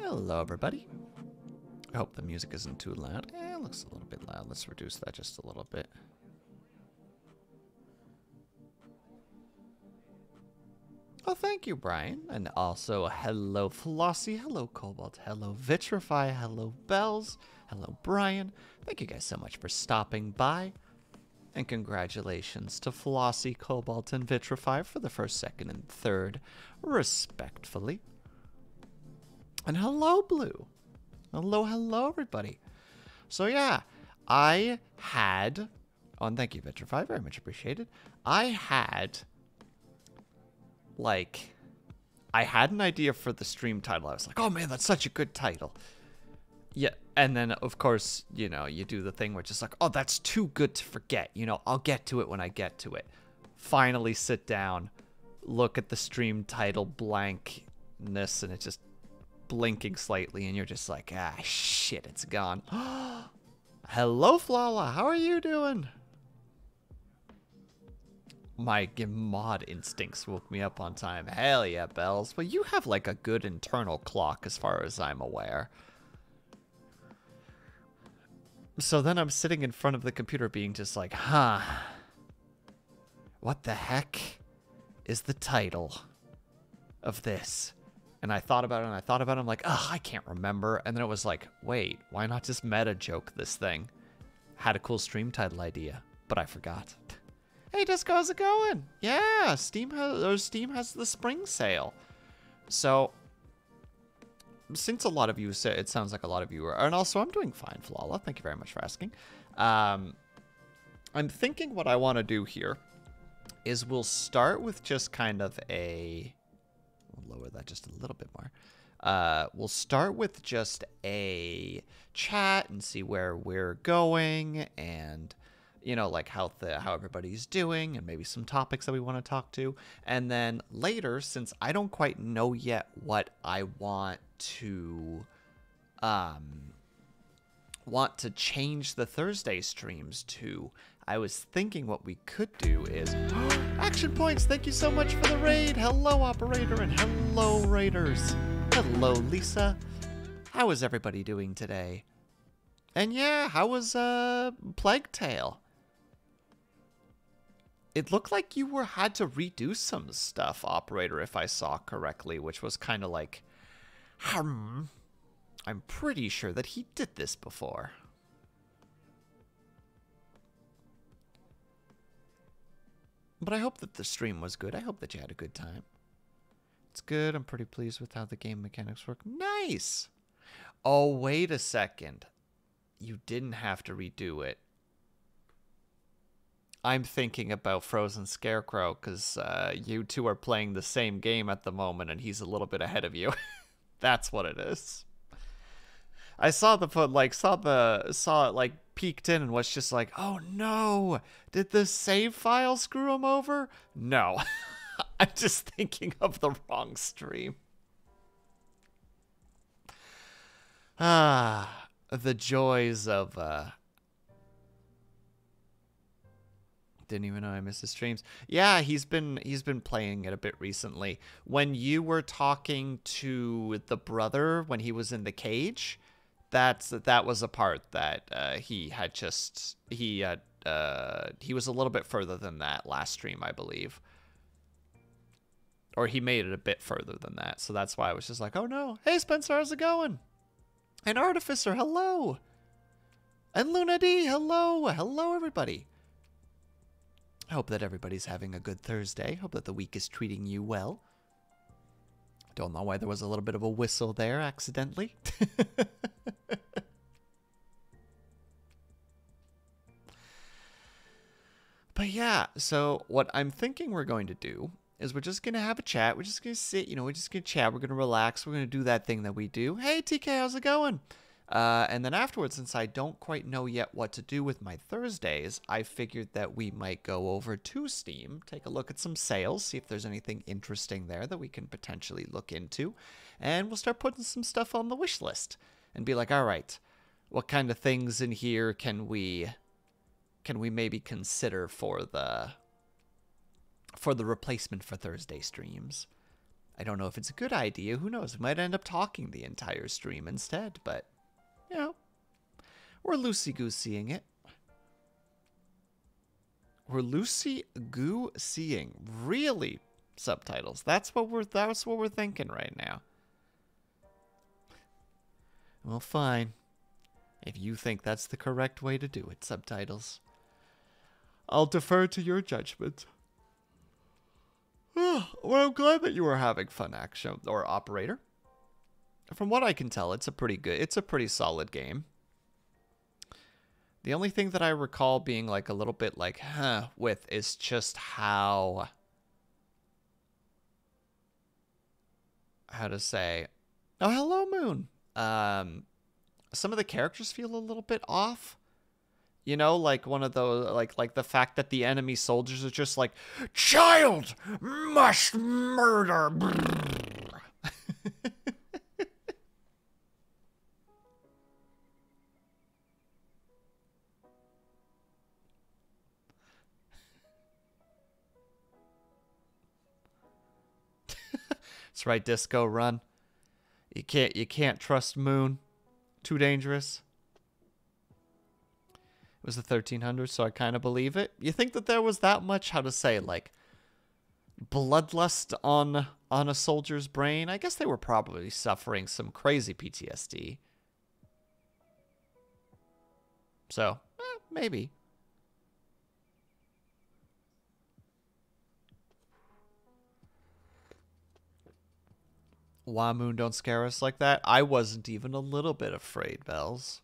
Hello, everybody. I hope the music isn't too loud. It looks a little bit loud. Let's reduce that just a little bit. Oh, thank you, Brian. And also, hello, Flossie. Hello, Cobalt. Hello, Vitrify. Hello, Bells. Hello, Brian. Thank you guys so much for stopping by. And congratulations to Flossie, Cobalt, and Vitrify for the first, second, and third, respectfully. And hello, Blue. Hello, everybody. So, yeah, I had... Oh, and thank you, Vitrify. Very much appreciated. I had an idea for the stream title. I was like, oh, man, that's such a good title. Yeah, and then, of course, you know, you do the thing where it's just like, oh, that's too good to forget. You know, I'll get to it when I get to it. Finally sit down, look at the stream title blankness, and it's just blinking slightly, and you're just like, ah, shit, it's gone. Hello, Flala. How are you doing? My mod instincts woke me up on time. Hell yeah, Bells. Well, you have like a good internal clock as far as I'm aware. So then I'm sitting in front of the computer being just like, huh, what the heck is the title of this? And I thought about it and I thought about it. I'm like, ugh, I can't remember. And then it was like, wait, why not just meta joke this thing? Had a cool stream title idea, but I forgot. Hey, Disco, how's it going? Yeah, Steam has the spring sale. So, since a lot of you say, it sounds like a lot of you are, and also I'm doing fine, Flala. Thank you very much for asking. I'm thinking what I want to do here is we'll start with just kind of a... We'll lower that just a little bit more. We'll start with just a chat and see where we're going and, you know, like how everybody's doing and maybe some topics that we want to talk to. And then later, since I don't quite know yet what I want to change the Thursday streams to, I was thinking what we could do is Action Points. Thank you so much for the raid. Hello, operator, and hello, raiders. Hello, Lisa. How is everybody doing today? And yeah, how was Plague Tale? It looked like you had to redo some stuff, operator, if I saw correctly, which was kind of like, I'm pretty sure that he did this before. But I hope that the stream was good. I hope that you had a good time. It's good. I'm pretty pleased with how the game mechanics work. Nice! Oh, wait a second. You didn't have to redo it. I'm thinking about Frozen Scarecrow because you two are playing the same game at the moment and he's a little bit ahead of you. That's what it is. I saw it peeked in and was just like, oh no, did the save file screw him over? No, I'm just thinking of the wrong stream. Ah, the joys of didn't even know I missed his streams. Yeah, he's been playing it a bit recently. When you were talking to the brother when he was in the cage, that was a part that he was a little bit further than that last stream, I believe. Or he made it a bit further than that. So that's why I was just like, oh no. Hey Spencer, how's it going? And Artificer, hello. And Luna D, hello. Hello everybody. I hope that everybody's having a good Thursday. Hope that the week is treating you well. Don't know why there was a little bit of a whistle there accidentally. But yeah, so what I'm thinking we're going to do is we're just going to have a chat. We're just going to sit, you know, we're just going to chat. We're going to relax. We're going to do that thing that we do. Hey, TK, how's it going? And then afterwards, since I don't quite know yet what to do with my Thursdays, I figured that we might go over to Steam, take a look at some sales, see if there's anything interesting there that we can potentially look into, and we'll start putting some stuff on the wish list and be like, all right, what kind of things in here can we maybe consider for the replacement for Thursday streams? I don't know if it's a good idea. Who knows? We might end up talking the entire stream instead, but, you know, we're loosey-gooseying it. We're loosey-goo-seeing. Really, subtitles. That's what we're thinking right now. Well, fine. If you think that's the correct way to do it, subtitles, I'll defer to your judgment. Well, I'm glad that you were having fun, Action or Operator. From what I can tell, it's a pretty solid game. The only thing that I recall being like a little bit like, with is just how to say, oh, hello, Moon. Some of the characters feel a little bit off. You know, like one of those, like the fact that the enemy soldiers are just like, child must murder. That's right, Disco, run. You can't trust Moon. Too dangerous. It was the 1300s, so I kind of believe it. You think that there was that much, how to say, like, bloodlust on a soldier's brain? I guess they were probably suffering some crazy PTSD. So, maybe. Why, Moon, don't scare us like that? I wasn't even a little bit afraid, Bells.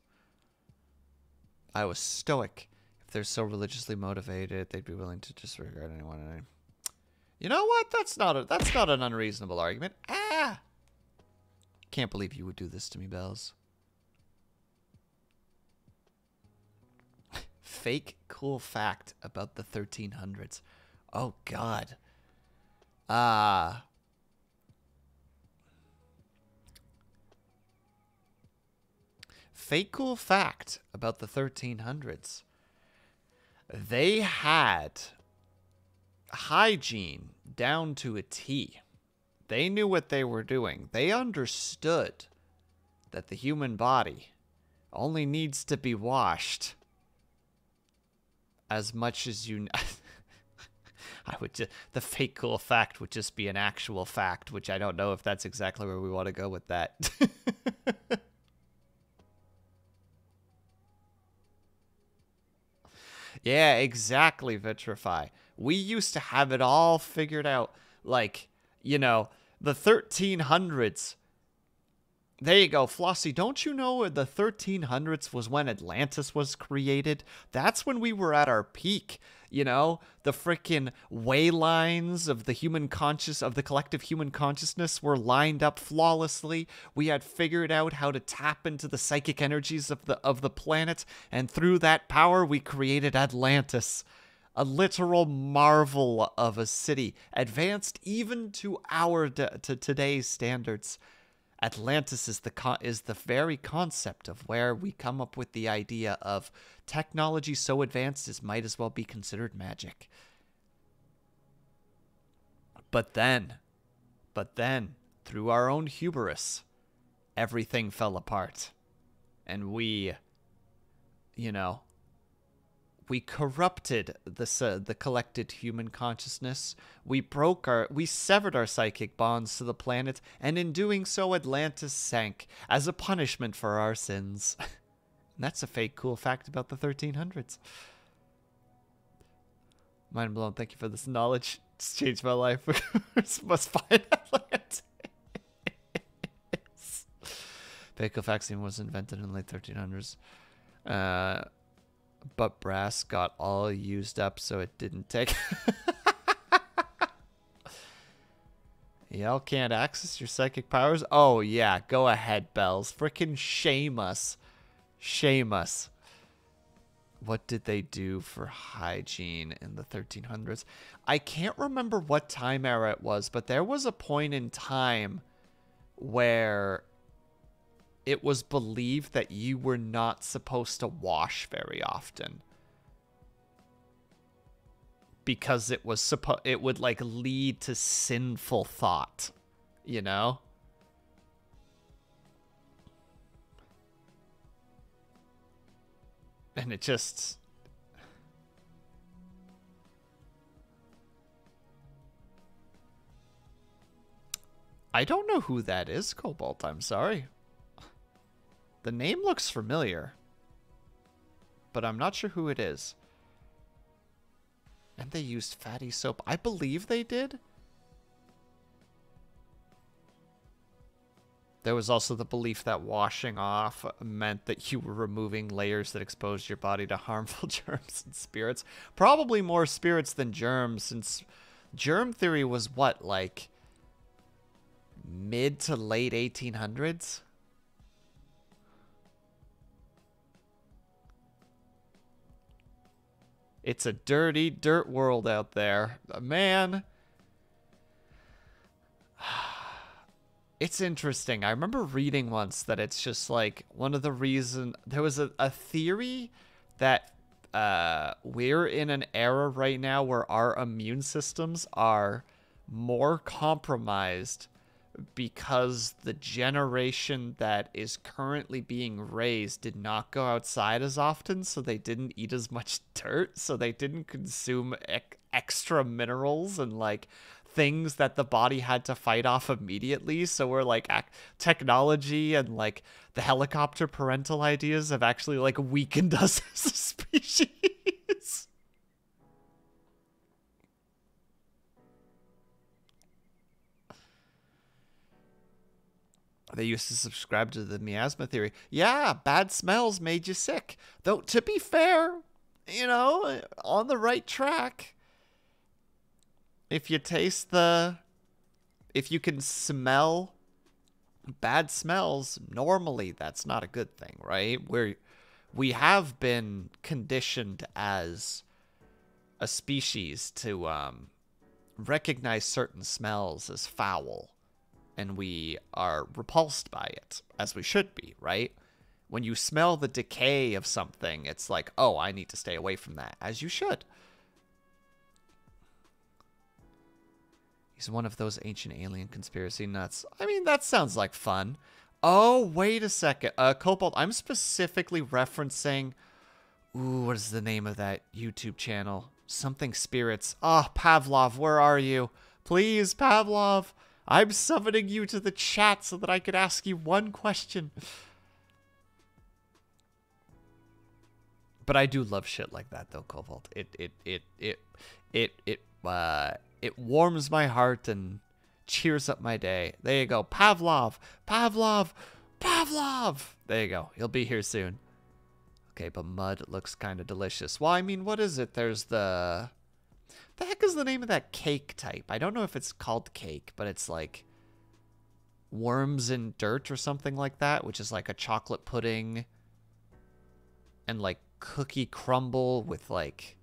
I was stoic. If they're so religiously motivated, they'd be willing to disregard anyone. You know what? That's not an unreasonable argument. Ah! Can't believe you would do this to me, Bells. Fake cool fact about the 1300s. Oh, God. Fake cool fact about the 1300s. They had hygiene down to a T. They knew what they were doing. They understood that the human body only needs to be washed as much as you... the fake cool fact would just be an actual fact, which I don't know if that's exactly where we want to go with that. Yeah, exactly, Vitrify. We used to have it all figured out. Like, you know, the 1300s. There you go, Flossie. Don't you know the 1300s was when Atlantis was created? That's when we were at our peak. You know, the freaking way lines of the collective human consciousness were lined up flawlessly. We had figured out how to tap into the psychic energies of the planet, and through that power, we created Atlantis. A literal marvel of a city, advanced even to today's standards. Atlantis is the very concept of where we come up with the idea of technology so advanced as might as well be considered magic. But then, through our own hubris, everything fell apart. And we corrupted the collected human consciousness. We severed our psychic bonds to the planet, and in doing so, Atlantis sank as a punishment for our sins. And that's a fake cool fact about the 1300s. Mind blown. Thank you for this knowledge. It's changed my life. Must find Atlantis. Fake cool vaccine was invented in the late 1300s. But brass got all used up, so it didn't take. Y'all can't access your psychic powers? Oh, yeah. Go ahead, Bells. Frickin' shame us. Shame us. What did they do for hygiene in the 1300s? I can't remember what time era it was, but there was a point in time where it was believed that you were not supposed to wash very often, because it would like lead to sinful thought. you know? And it just... I don't know who that is, Cobalt. I'm sorry. The name looks familiar, but I'm not sure who it is. And they used fatty soap. I believe they did. There was also the belief that washing off meant that you were removing layers that exposed your body to harmful germs and spirits. Probably more spirits than germs, since germ theory was what, like mid to late 1800s? It's a dirty dirt world out there. Man. It's interesting. I remember reading once that it's just like one of the reasons... There was a theory that we're in an era right now where our immune systems are more compromised because the generation that is currently being raised did not go outside as often, so they didn't eat as much dirt, so they didn't consume extra minerals and like things that the body had to fight off immediately. So we're like technology and like the helicopter parental ideas have actually like weakened us as a species. They used to subscribe to the miasma theory. Yeah, bad smells made you sick. Though, to be fair, you know, on the right track. If you taste the... If you can smell bad smells, normally that's not a good thing, right? We have been conditioned as a species to recognize certain smells as foul. And we are repulsed by it, as we should be, right? When you smell the decay of something, it's like, oh, I need to stay away from that, as you should. He's one of those ancient alien conspiracy nuts. I mean, that sounds like fun. Oh, wait a second. Cobalt, I'm specifically referencing... Ooh, what is the name of that YouTube channel? Something Spirits. Ah, oh, Pavlov, where are you? Please, Pavlov. I'm summoning you to the chat so that I could ask you one question. But I do love shit like that, though, Cobalt. It warms my heart and cheers up my day. There you go, Pavlov, Pavlov, Pavlov. There you go. He'll be here soon. Okay, but mud looks kind of delicious. Well, I mean, what is it? There's the heck is the name of that cake type? I don't know if it's called cake, but it's like worms in dirt or something like that, which is like a chocolate pudding and like cookie crumble with like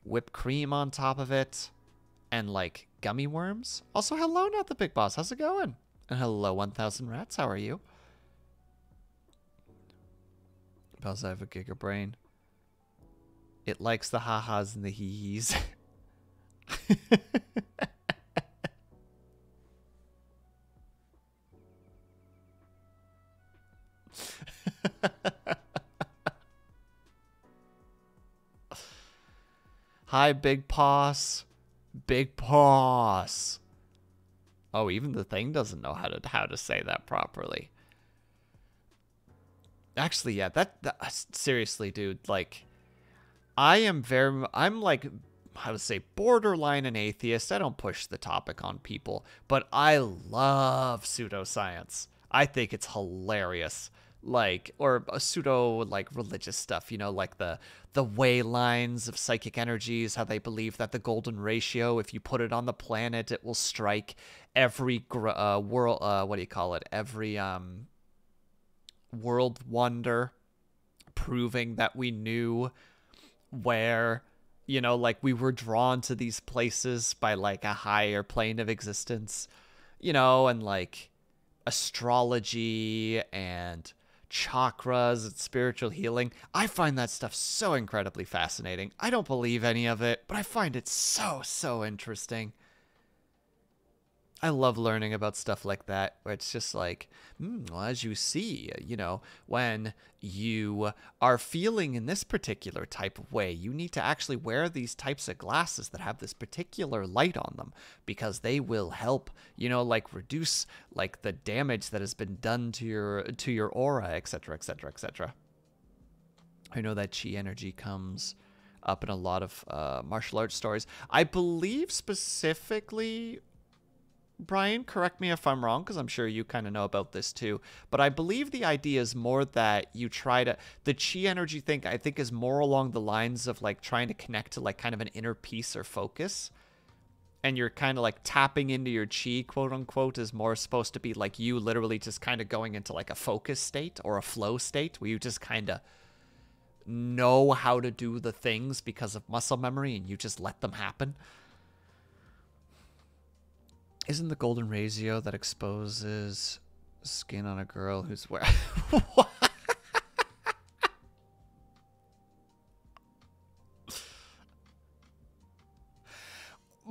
whipped cream on top of it and like gummy worms. Also, hello, Not the Big Boss. How's it going? And hello, 1000 Rats. How are you? Bells, I have a giga brain. It likes the ha-has and the hee-hees. Hi, Big Boss. Big Boss. Oh, even the thing doesn't know how to say that properly. Actually, yeah, that seriously, dude, like... I'm like, I would say, borderline an atheist. I don't push the topic on people, but I love pseudoscience. I think it's hilarious. Like, or pseudo, like, religious stuff, you know, like the way lines of psychic energies, how they believe that the golden ratio, if you put it on the planet, it will strike every world, what do you call it? Every world wonder, proving that we knew where, you know, like we were drawn to these places by like a higher plane of existence, you know, and like astrology and chakras and spiritual healing. I find that stuff so incredibly fascinating. I don't believe any of it, but I find it so interesting. I love learning about stuff like that, where it's just like, well, as you see, when you are feeling in this particular type of way, you need to actually wear these types of glasses that have this particular light on them, because they will help, like reduce like the damage that has been done to your aura, etc., etc., etc. I know that chi energy comes up in a lot of martial arts stories. I believe specifically, Brian, correct me if I'm wrong, because I'm sure you kind of know about this too, but I believe the idea is more that you try to, the chi energy thing, I think, is more along the lines of like trying to connect to like kind of an inner peace or focus. And you're kind of like tapping into your chi, quote unquote, is more supposed to be like you literally just kind of going into like a focus state or a flow state where you just kind of know how to do the things because of muscle memory and you just let them happen. Isn't the golden ratio that exposes skin on a girl who's wearing... What?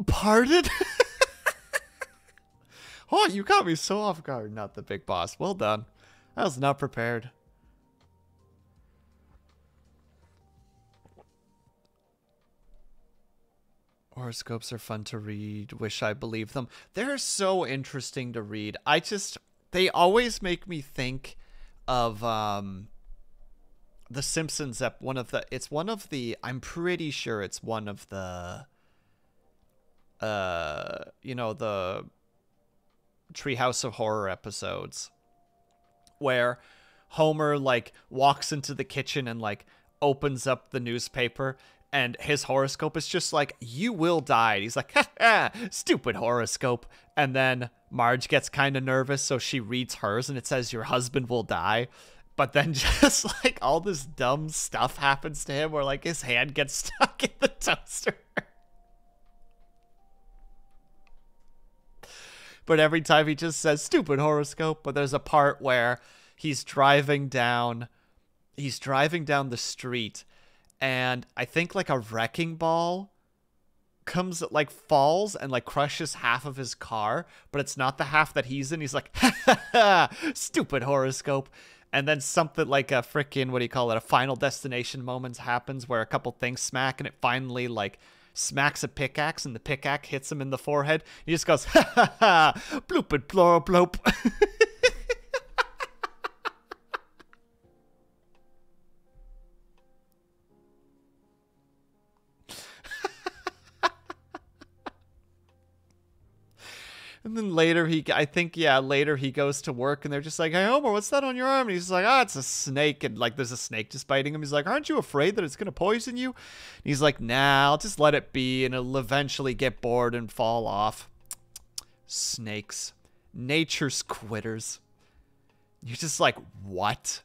Pardon? Oh, you got me so off guard. Not the big boss. Well done. I was not prepared. Horoscopes are fun to read. Wish I believed them. They're so interesting to read. They always make me think of The Simpsons. I'm pretty sure it's one of the the Treehouse of Horror episodes where Homer like walks into the kitchen and like opens up the newspaper and his horoscope is just like, you will die. And he's like, ha, stupid horoscope. And then Marge gets kind of nervous, so she reads hers and it says your husband will die. But then just like all this dumb stuff happens to him where like his hand gets stuck in the toaster. But every time he just says stupid horoscope. But there's a part where he's driving down the street, and I think like a wrecking ball falls and like crushes half of his car, but it's not the half that he's in. He's like, ha, stupid horoscope. And then something like a freaking, a Final Destination moment happens where a couple things smack and it finally like smacks a pickaxe and the pickaxe hits him in the forehead. He just goes, ha, bloop it, bloop, bloop. And then later he goes to work and they're just like, hey, Homer, what's that on your arm? And he's like, it's a snake. And like, there's a snake just biting him. He's like, aren't you afraid that it's going to poison you? And he's like, nah, I'll just let it be and it'll eventually get bored and fall off. Snakes. Nature's quitters. You're just like, what?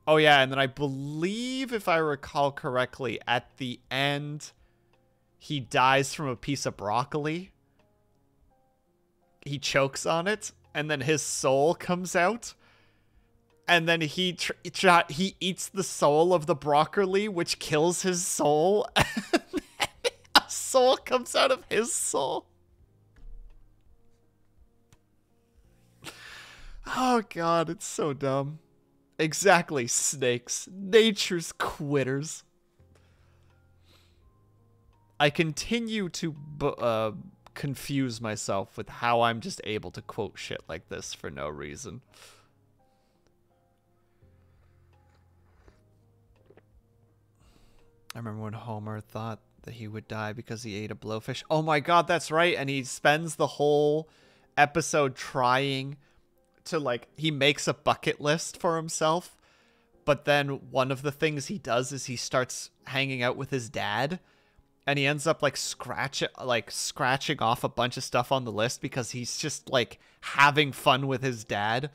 Oh yeah, and then I believe, if I recall correctly, at the end, he dies from a piece of broccoli. He chokes on it, and then his soul comes out, and then he eats the soul of the broccoli, which kills his soul, and a soul comes out of his soul. Oh god, it's so dumb. Exactly, snakes. Nature's quitters. I continue to confuse myself with how I'm just able to quote shit like this for no reason. I remember when Homer thought that he would die because he ate a blowfish. Oh my god, that's right. And he spends the whole episode trying to, like, he makes a bucket list for himself, but then one of the things he does is he starts hanging out with his dad. And he ends up scratching off a bunch of stuff on the list because he's just like having fun with his dad.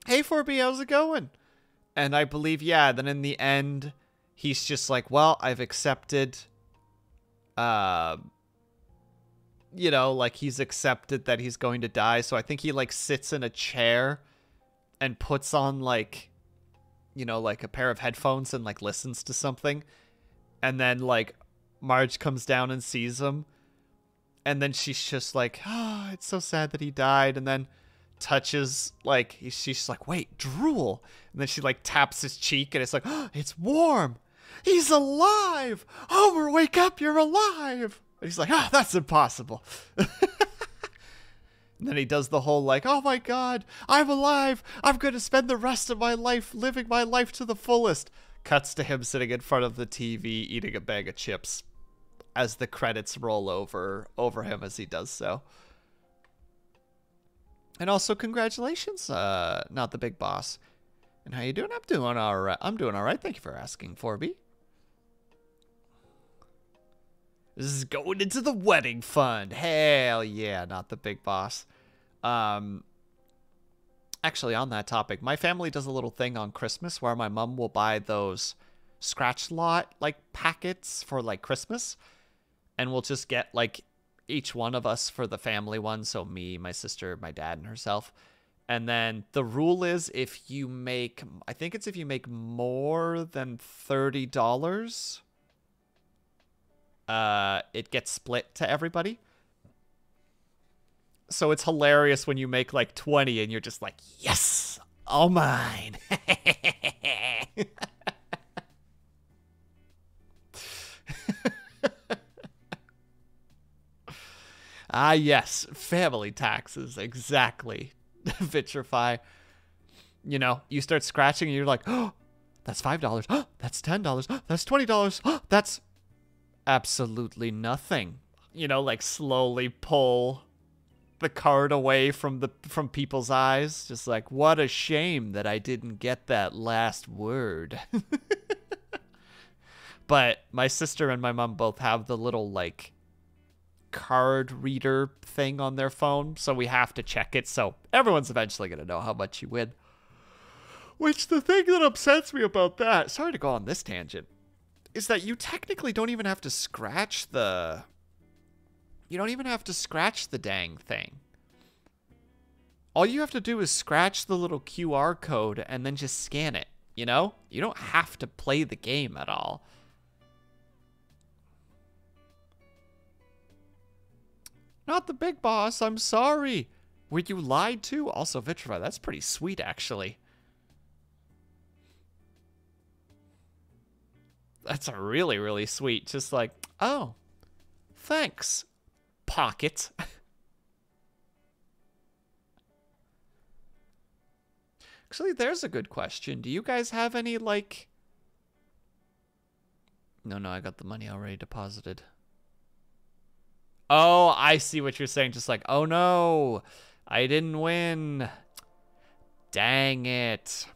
Hey 4B, how's it going? And I believe, yeah, then in the end, he's just like, well, I've accepted, he's accepted that he's going to die. So I think he sits in a chair and puts on a pair of headphones and listens to something. And then, Marge comes down and sees him. And then she's just like, oh, it's so sad that he died. And then touches, like, she's just like, wait, drool. And then she, like, taps his cheek, and it's like, oh, it's warm. He's alive. Homer, wake up, you're alive. And he's like, oh, that's impossible. And then he does the whole, like, oh my God, I'm alive. I'm going to spend the rest of my life living my life to the fullest. Cuts to him sitting in front of the TV eating a bag of chips as the credits roll over him as he does so. And also, congratulations, Not the Big Boss. And how you doing? I'm doing all right. I'm doing all right. Thank you for asking, Forby. This is going into the wedding fund. Hell yeah, Not the Big Boss. Actually, on that topic, my family does a little thing on Christmas where my mom will buy those scratch lot, like, packets for, like, Christmas. And we'll just get, like, each one of us for the family one. So me, my sister, my dad, and herself. And then the rule is if you make, I think it's if you make more than $30, it gets split to everybody. So it's hilarious when you make like 20 and you're just like, yes, all mine. Ah, yes, family taxes, exactly. Vitrify. You know, you start scratching and you're like, oh, that's $5. Oh, that's $10. Oh, that's $20. Oh, that's absolutely nothing. You know, like slowly pull the card away from people's eyes. Just like, what a shame that I didn't get that last word. But my sister and my mom both have the little, like, card reader thing on their phone, so we have to check it, so everyone's eventually gonna know how much you win. Which, the thing that upsets me about that, sorry to go on this tangent, is that you technically don't even have to scratch the... You don't even have to scratch the dang thing. All you have to do is scratch the little QR code and then just scan it, you know? You don't have to play the game at all. Not the Big Boss, I'm sorry. Were you lied to? Also, Vitrify, that's pretty sweet, actually. That's a really, really sweet. Just like, oh, thanks, Pocket. Actually, there's a good question. Do you guys have any, like... No, I got the money already deposited. Oh, I see what you're saying. Just like, oh no, I didn't win. Dang it.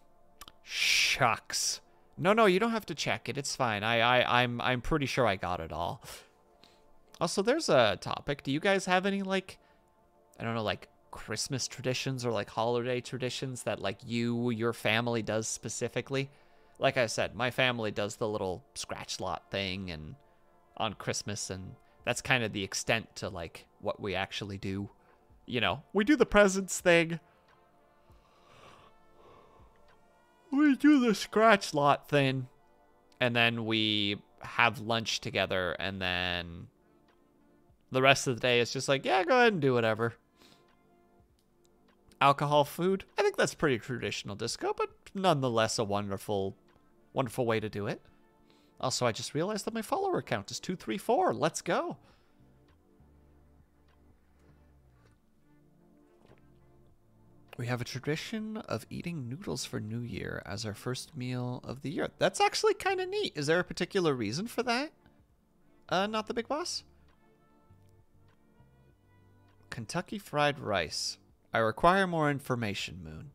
Shucks. No, you don't have to check it. It's fine. I'm pretty sure I got it all. Also, there's a topic. Do you guys have any, like, I don't know, like Christmas traditions or like holiday traditions that like your family does specifically? Like I said, my family does the little scratch lot thing and on Christmas, and that's kind of the extent to, like, what we actually do. You know, we do the presents thing. We do the scratch lot thing. And then we have lunch together, and then the rest of the day is just like, yeah, go ahead and do whatever. Alcohol, food. I think that's pretty traditional disco, but nonetheless a wonderful, wonderful way to do it. Also, I just realized that my follower count is 234. Let's go. We have a tradition of eating noodles for New Year as our first meal of the year. That's actually kind of neat. Is there a particular reason for that? Not the Big Boss? Kentucky Fried Rice. I require more information, Moon.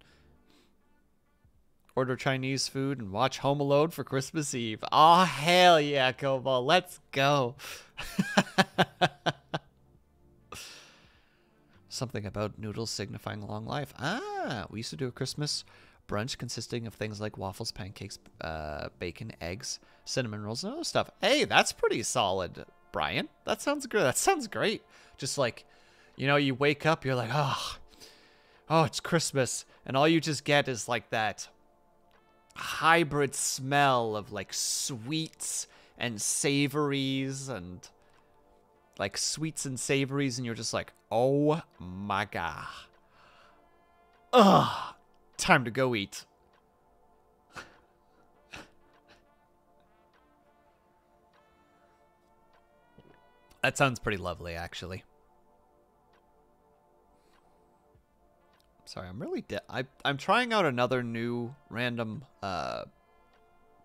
Order Chinese food and watch Home Alone for Christmas Eve. Aw, hell yeah, Kobo. Let's go. Something about noodles signifying long life. Ah, we used to do a Christmas brunch consisting of things like waffles, pancakes, bacon, eggs, cinnamon rolls, and other stuff. Hey, that's pretty solid, Brian. That sounds good. That sounds great. Just like, you know, you wake up, you're like, oh, it's Christmas. And all you just get is like that hybrid smell of like sweets and savories, and like sweets and savories, and you're just like, oh my god. Ugh, time to go eat. That sounds pretty lovely, actually. Sorry, I'm really I'm trying out another new random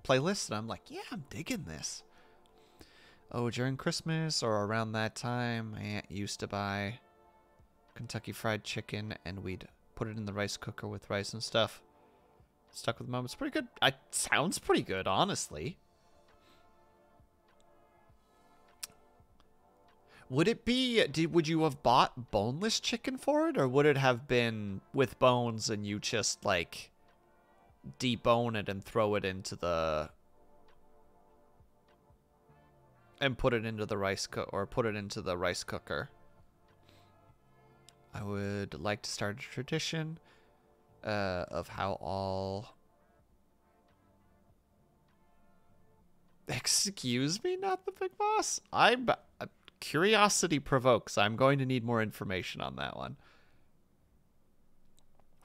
playlist, and I'm like, yeah, I'm digging this. Oh, during Christmas or around that time, my aunt used to buy Kentucky Fried Chicken, and we'd put it in the rice cooker with rice and stuff. Stuck with mom. It's pretty good. It sounds pretty good, honestly. Would it be, would you have bought boneless chicken for it, or would it have been with bones and you just, like, debone it and throw it into the, and put it into the rice cooker? I would like to start a tradition of how all... Excuse me, not the big boss? Curiosity provokes. I'm going to need more information on that one.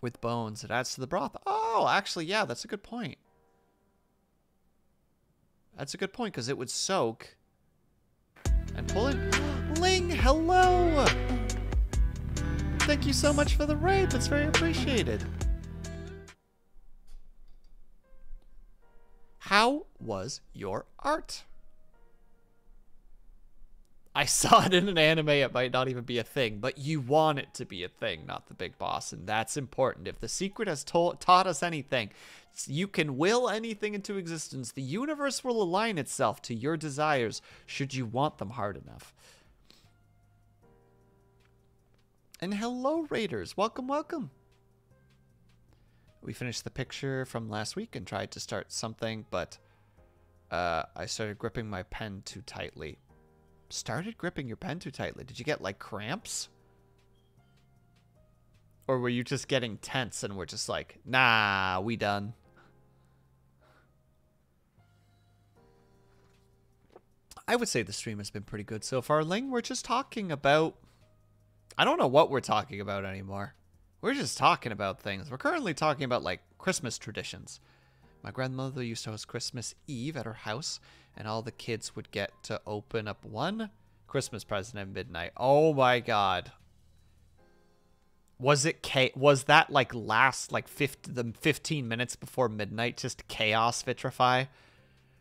With bones, it adds to the broth. Oh, actually, yeah, that's a good point. That's a good point, because it would soak and pull in. Ling, hello! Thank you so much for the raid. That's very appreciated. How was your art? I saw it in an anime, it might not even be a thing, but you want it to be a thing, not the big boss, and that's important. If the secret has taught us anything, you can will anything into existence. The universe will align itself to your desires, should you want them hard enough. And hello, Raiders. Welcome, welcome. We finished the picture from last week and tried to start something, but I started gripping my pen too tightly. Started gripping your pen too tightly? Did you get, like, cramps? Or were you just getting tense and we're just like, nah, we done? I would say the stream has been pretty good so far. Ling, we're just talking about... I don't know what we're talking about anymore. We're just talking about things. We're currently talking about, like, Christmas traditions. My grandmother used to host Christmas Eve at her house, and all the kids would get to open up one Christmas present at midnight. Oh my god. Was that like last like 15 minutes before midnight, just chaos vitrify?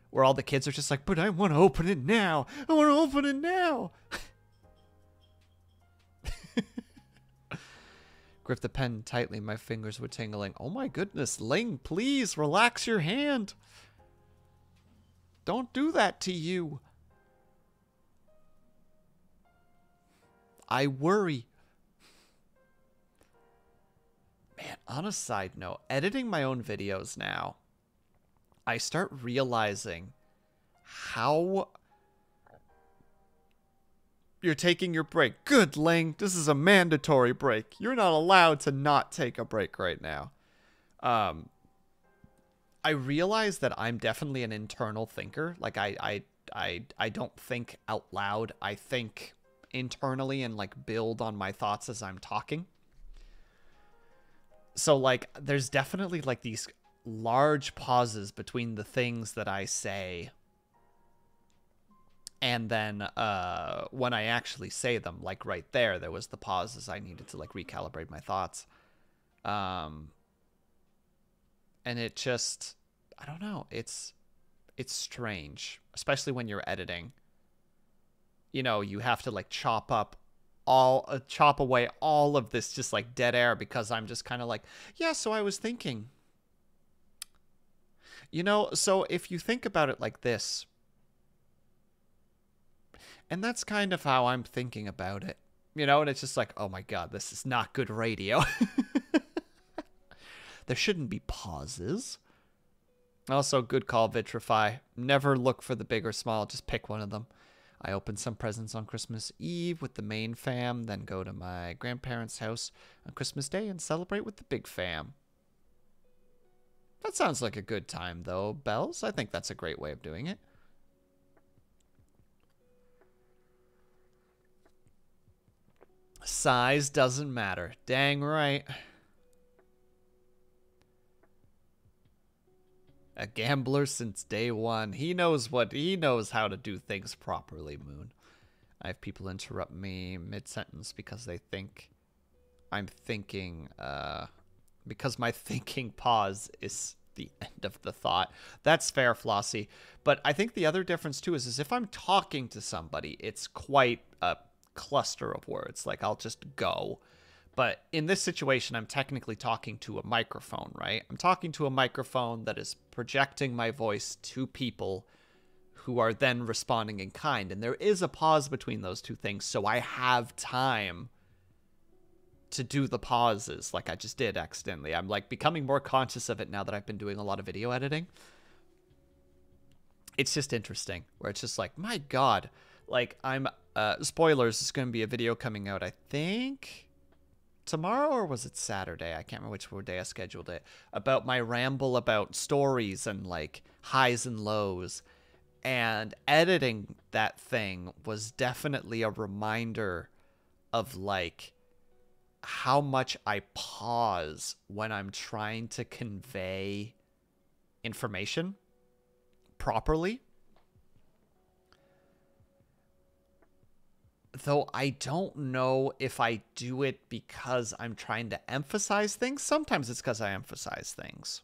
Where all the kids are just like, but I want to open it now. I want to open it now. Grip the pen tightly, my fingers were tingling. Oh my goodness, Ling, please relax your hand. Don't do that to you. I worry. Man, on a side note, editing my own videos now, I start realizing how... You're taking your break. Good, Ling. This is a mandatory break. You're not allowed to not take a break right now. I realize that I'm definitely an internal thinker. Like, I don't think out loud. I think internally and, like, build on my thoughts as I'm talking. So, like, there's definitely, like, these large pauses between the things that I say and then when I actually say them, like right there was the pauses I needed to, like, recalibrate my thoughts. And it just, I don't know, it's strange, especially when you're editing. You know, you have to, like, chop away all of this just, like, dead air, because I'm just kind of like, yeah, so I was thinking. You know, so if you think about it like this, and that's kind of how I'm thinking about it, you know, and it's just like, oh my god, this is not good radio. There shouldn't be pauses. Also, good call, Vitrify. Never look for the big or small, just pick one of them. I opened some presents on Christmas Eve with the main fam, then go to my grandparents' house on Christmas Day and celebrate with the big fam. That sounds like a good time, though, Bells. I think that's a great way of doing it. Size doesn't matter. Dang right. A gambler since day one. He knows how to do things properly, Moon. I have people interrupt me mid-sentence because they think I'm thinking, because my thinking pause is the end of the thought. That's fair, Flossie. But I think the other difference, too, is if I'm talking to somebody, it's quite a cluster of words. Like, I'll just go. But in this situation, I'm technically talking to a microphone, right? I'm talking to a microphone that is projecting my voice to people who are then responding in kind. And there is a pause between those two things, so I have time to do the pauses like I just did accidentally. I'm like becoming more conscious of it now that I've been doing a lot of video editing. It's just interesting where it's just like, my God, like I'm, spoilers, there's going to be a video coming out, I think tomorrow, or was it Saturday? I can't remember which day I scheduled it, about my ramble about stories and like highs and lows. And editing that thing was definitely a reminder of like how much I pause when I'm trying to convey information properly. Though I don't know if I do it because I'm trying to emphasize things. Sometimes it's because I emphasize things.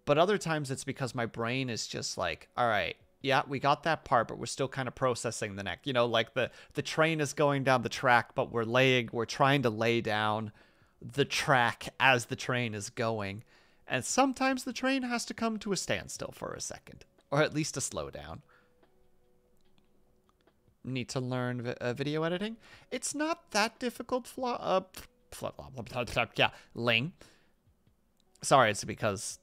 But other times it's because my brain is just like, all right, yeah, we got that part, but we're still kind of processing the next. You know, like the train is going down the track, but we're trying to lay down the track as the train is going. And sometimes the train has to come to a standstill for a second, or at least a slowdown. Need to learn video editing. It's not that difficult. Yeah, Ling. Sorry, it's because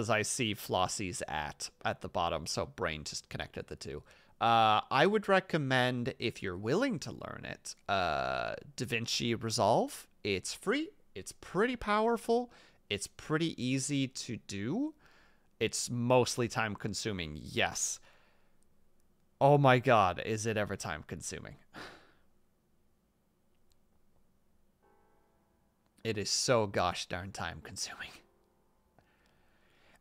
I see Flossie's at the bottom, so brain just connected the two. I would recommend, if you're willing to learn it, DaVinci Resolve. It's free. It's pretty powerful. It's pretty easy to do. It's mostly time consuming, yes. Oh my God, is it ever time consuming? It is so gosh darn time consuming.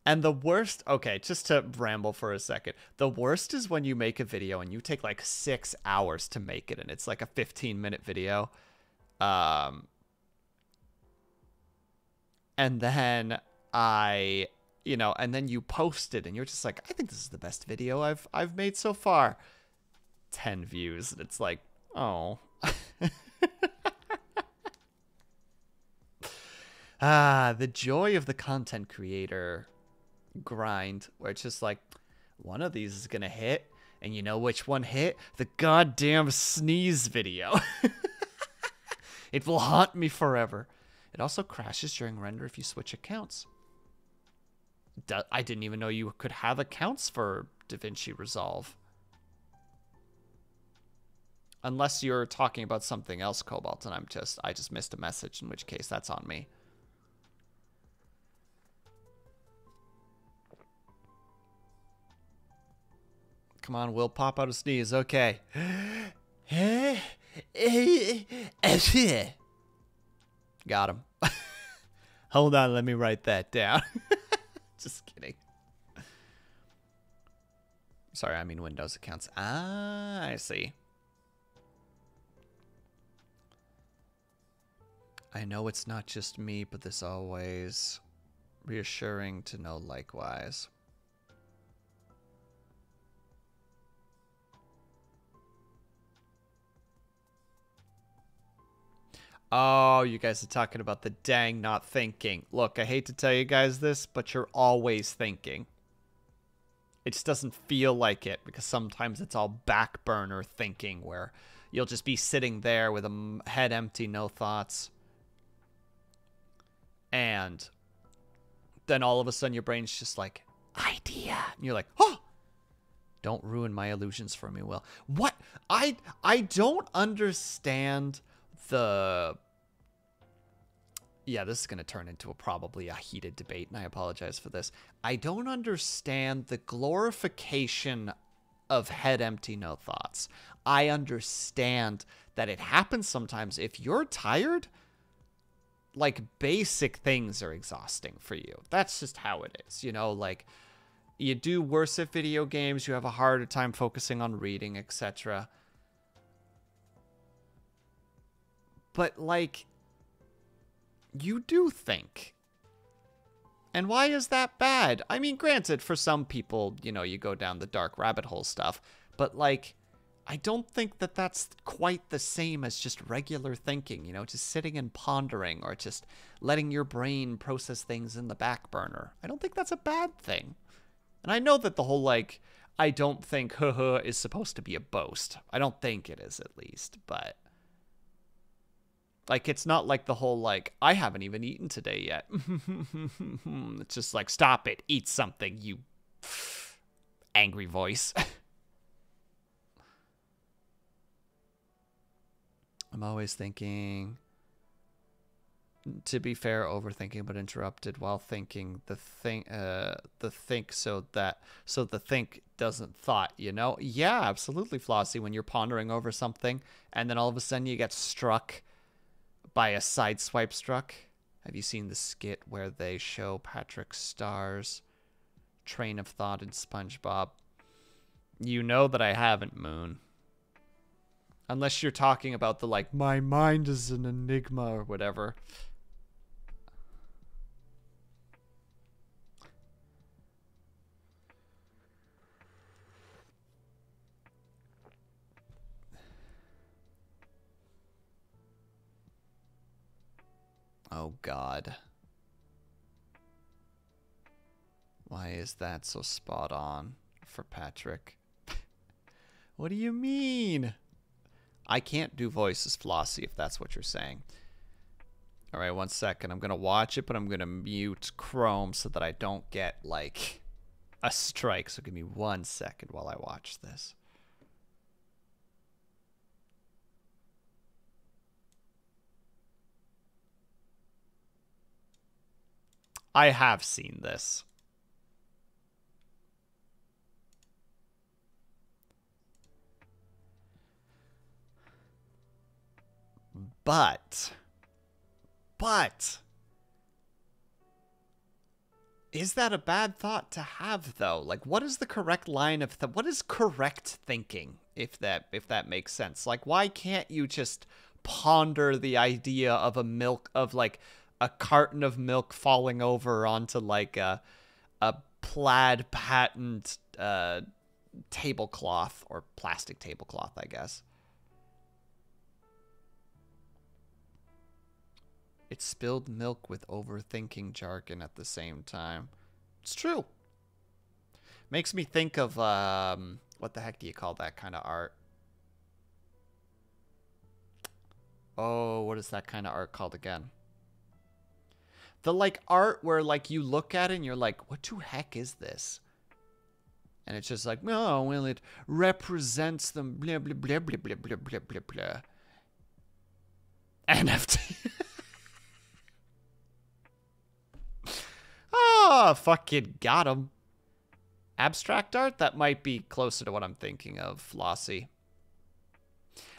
And the worst, okay, just to ramble for a second, the worst is when you make a video and you take like 6 hours to make it and it's like a 15-minute video. And then and then you post it and you're just like, I think this is the best video I've made so far. 10 views. And it's like, oh. The joy of the content creator grind, where it's just like, one of these is gonna hit, and you know which one hit? The goddamn sneeze video. It will haunt me forever. It also crashes during render if you switch accounts. I didn't even know you could have accounts for DaVinci Resolve. Unless you're talking about something else, Cobalt, and I just missed a message, in which case that's on me. Come on, Will, pop out a sneeze. Okay. Got him. Hold on, let me write that down. Just kidding. Sorry, I mean Windows accounts. Ah, I see. I know it's not just me, but this always reassuring to know likewise. Oh, you guys are talking about the dang not thinking. Look, I hate to tell you guys this, but you're always thinking. It just doesn't feel like it, because sometimes it's all back burner thinking, where you'll just be sitting there with a head empty, no thoughts. And then all of a sudden your brain's just like, idea. And you're like, oh! Don't ruin my illusions for me, Will. What? I don't understand the... Yeah, this is going to turn into probably a heated debate, and I apologize for this. I don't understand the glorification of head empty, no thoughts. I understand that it happens sometimes. If you're tired, like, basic things are exhausting for you. That's just how it is, you know? Like, you do worse at video games, you have a harder time focusing on reading, etc. But, like, you do think. And why is that bad? I mean, granted, for some people, you know, you go down the dark rabbit hole stuff. But, like, I don't think that that's quite the same as just regular thinking, you know, just sitting and pondering or just letting your brain process things in the back burner. I don't think that's a bad thing. And I know that the whole, like, I don't think haha is supposed to be a boast. I don't think it is, at least, but like, it's not like the whole, like, I haven't even eaten today yet. It's just like, stop it, eat something, you angry voice. I'm always thinking, to be fair, overthinking, but interrupted while thinking the think so the think doesn't thought, you know? Yeah, absolutely, Flossie, when you're pondering over something and then all of a sudden you get struck by a sideswipe struck. Have you seen the skit where they show Patrick Starr's train of thought in SpongeBob? You know that I haven't, Moon. Unless you're talking about the, like, my mind is an enigma or whatever. Oh, God. Why is that so spot on for Patrick? What do you mean? I can't do voices, Flossie, if that's what you're saying. All right, 1 second. I'm going to watch it, but I'm going to mute Chrome so that I don't get, like, a strike. So give me 1 second while I watch this. I have seen this. But is that a bad thought to have, though? Like, what is the correct line of what is correct thinking, if that makes sense? Like, why can't you just ponder the idea of like a carton of milk falling over onto, like, a plaid patent tablecloth, or plastic tablecloth, I guess? It spilled milk with overthinking jargon at the same time. It's true. Makes me think of, what the heck do you call that kind of art? Oh, what is that kind of art called again? The, like, art where, like, you look at it and you're like, what the heck is this? And it's just like, oh, well, it represents them, blah, blah, blah, blah, blah, blah, blah, blah, blah. NFT. Oh, fucking got him. Abstract art? That might be closer to what I'm thinking of, Flossie.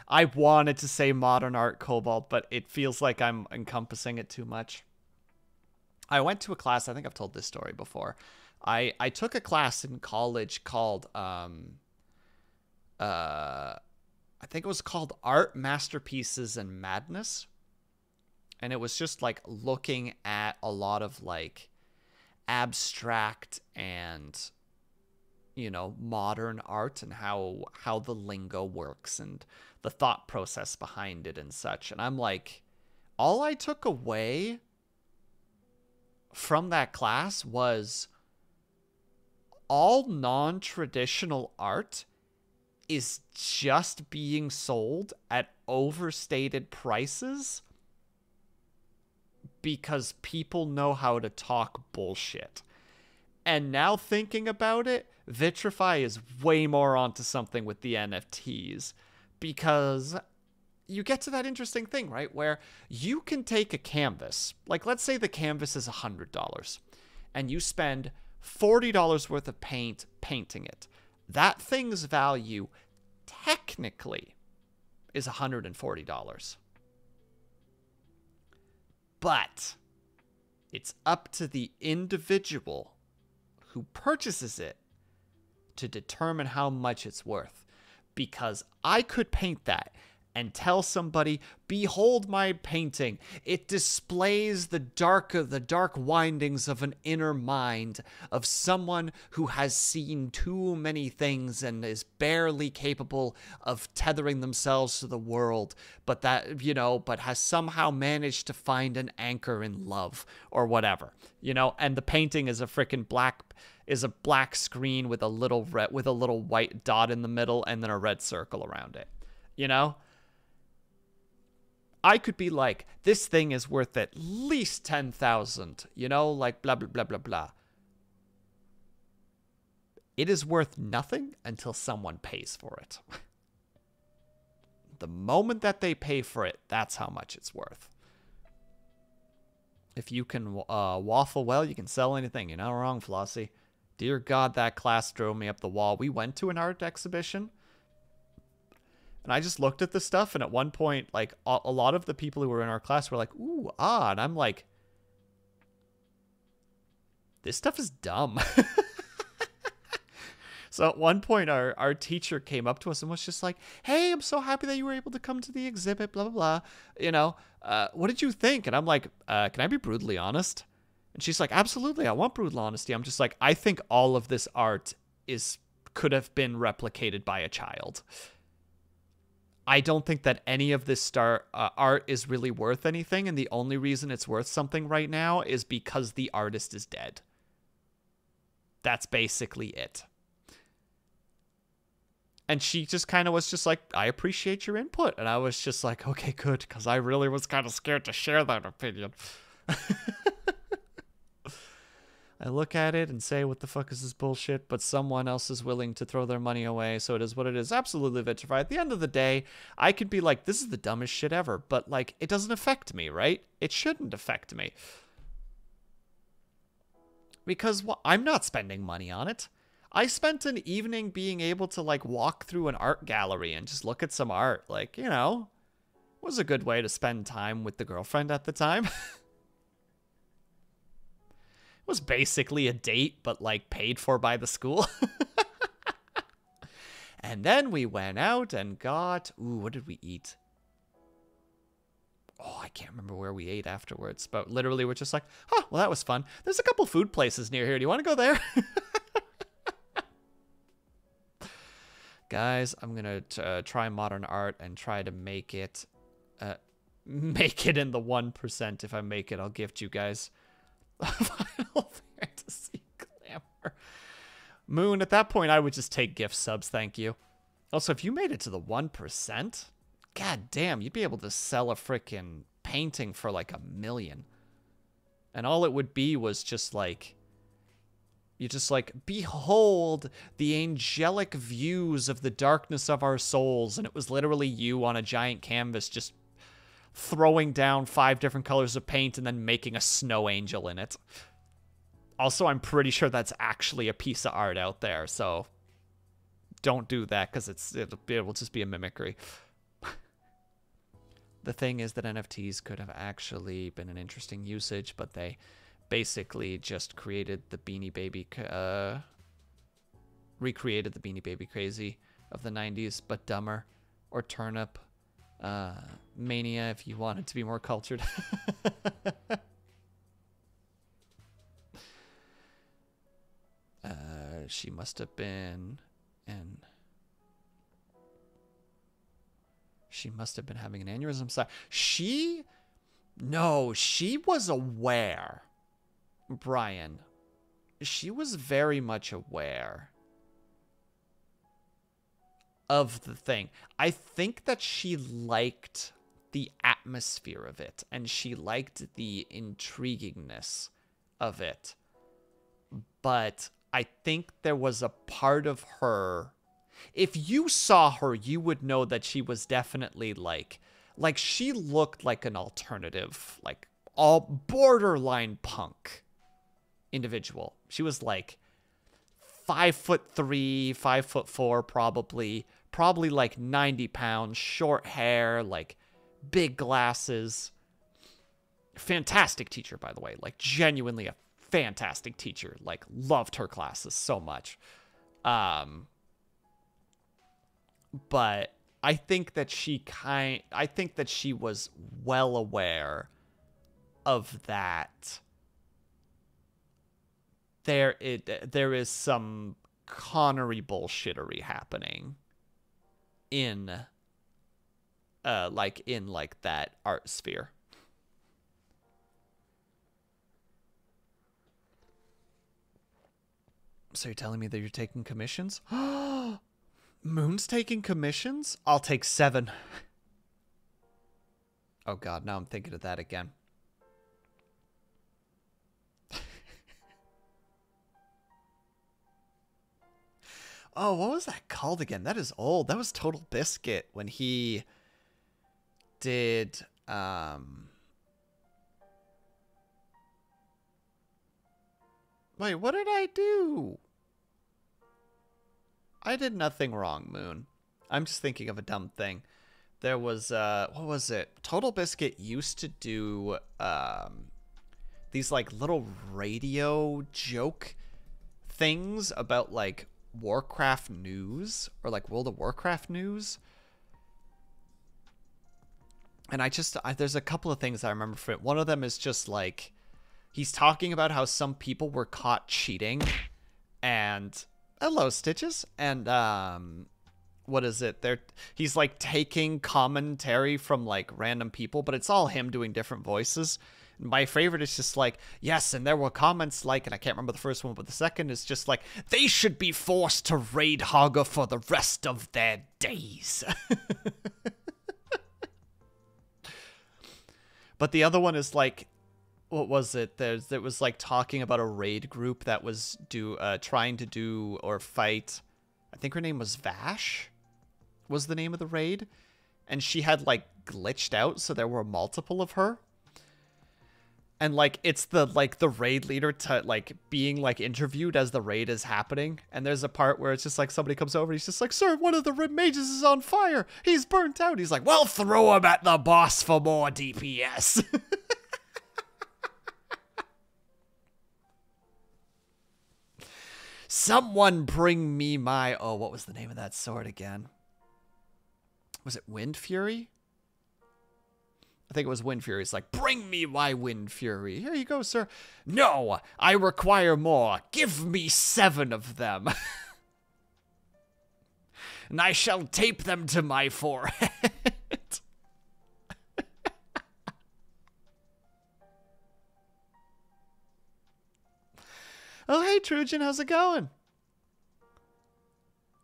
I wanted to say modern art, Cobalt, but it feels like I'm encompassing it too much. I went to a class, I think I've told this story before. I took a class in college called, I think it was called Art, Masterpieces, and Madness. And it was just, like, looking at a lot of, like, abstract and, you know, modern art and how the lingo works and the thought process behind it and such. And I'm like, all I took away from that class was all non-traditional art is just being sold at overstated prices because people know how to talk bullshit. And now thinking about it, Vitrify is way more onto something with the NFTs, because you get to that interesting thing, right? Where you can take a canvas, like let's say the canvas is $100, and you spend $40 worth of paint painting it. That thing's value technically is $140. But it's up to the individual who purchases it to determine how much it's worth. Because I could paint that and tell somebody, behold my painting. It displays the dark windings of an inner mind of someone who has seen too many things and is barely capable of tethering themselves to the world, but but has somehow managed to find an anchor in love or whatever, and the painting is a black screen with a little white dot in the middle and then a red circle around it. I could be like, this thing is worth at least 10,000, like blah, blah, blah, blah, blah. It is worth nothing until someone pays for it. The moment that they pay for it, that's how much it's worth. If you can waffle well, you can sell anything. You're not wrong, Flossie. Dear God, that class drove me up the wall. We went to an art exhibition. And I just looked at the stuff, and at one point, like, a lot of the people who were in our class were like, ooh, ah, and I'm like, this stuff is dumb. So at one point, our teacher came up to us and was just like, hey, I'm so happy that you were able to come to the exhibit, blah, blah, blah. What did you think? And I'm like, can I be brutally honest? And she's like, absolutely, I want brutal honesty. I'm just like, I think all of this art could have been replicated by a child. I don't think that any of this art is really worth anything, and the only reason it's worth something right now is because the artist is dead. That's basically it. And she just kind of was just like, I appreciate your input. And I was just like, okay, good, because I really was kind of scared to share that opinion. I look at it and say, what the fuck is this bullshit? But someone else is willing to throw their money away, so it is what it is. Absolutely vitrified. At the end of the day, I could be like, this is the dumbest shit ever. But, like, it doesn't affect me, right? It shouldn't affect me. Because I'm not spending money on it. I spent an evening being able to, like, walk through an art gallery and just look at some art. Like, was a good way to spend time with the girlfriend at the time. Was basically a date, but like paid for by the school. And then we went out and got, what did we eat? Oh, I can't remember where we ate afterwards, but literally we're just like, oh, well, that was fun. There's a couple food places near here. Do you want to go there? Guys, I'm going to try modern art and try to make it in the 1%. If I make it, I'll gift you guys Final Fantasy Glamour. Moon, at that point, I would just take gift subs, thank you. Also, if you made it to the 1%, god damn, you'd be able to sell a freaking painting for like $1 million. And all it would be was just like, you just like, behold the angelic views of the darkness of our souls. And it was literally you on a giant canvas just throwing down 5 different colors of paint and then making a snow angel in it. Also, I'm pretty sure that's actually a piece of art out there, so don't do that because it will just be a mimicry. The thing is that NFTs could have actually been an interesting usage, but they basically just created the Beanie Baby, recreated the Beanie Baby crazy of the 90s, but dumber, or turnip. Mania, if you wanted to be more cultured. She must have been having an aneurysm. So she was aware, Brian. She was very much aware of the thing. I think that she liked the atmosphere of it, and she liked the intriguingness of it. But I think there was a part of her, if you saw her, you would know that she was definitely like she looked like an alternative, like all borderline punk individual. She was like 5'3", 5'4", probably, probably like 90 pounds, short hair, like big glasses. Fantastic teacher, by the way. Like, genuinely a fantastic teacher. Like, loved her classes so much. But I think that she was well aware of that. There is some Connery bullshittery happening in that art sphere. So you're telling me that you're taking commissions? Moon's taking commissions? I'll take 7. Oh god, now I'm thinking of that again. Oh, what was that called again? That is old. That was Total Biscuit when he did Wait, what did I do? I did nothing wrong, Moon. I'm just thinking of a dumb thing. There was what was it? Total Biscuit used to do these like little radio joke things about like Warcraft news or like World of Warcraft news. And there's a couple of things I remember from it. One of them is just like he's talking about how some people were caught cheating and hello Stitches and what is it? He's like taking commentary from like random people, but it's all him doing different voices. My favorite is just like, yes, and there were comments like, and I can't remember the first one, but the second is just like, they should be forced to raid Hogger for the rest of their days. But the other one is like, what was it? It was like talking about a raid group that was trying to do or fight. I think her name was Vash, was the name of the raid, and she had like glitched out, so there were multiple of her. And like it's the raid leader like being like interviewed as the raid is happening, and there's a part where it's just like somebody comes over and he's just like, sir, one of the mages is on fire, he's burnt out. He's like, well, throw him at the boss for more DPS. Someone bring me my what was the name of that sword again? Was it Wind Fury? I think it was Wind Fury. It's like, bring me my Wind Fury. Here you go, sir. No, I require more. Give me 7 of them. And I shall tape them to my forehead. Oh, hey, Trujan, how's it going?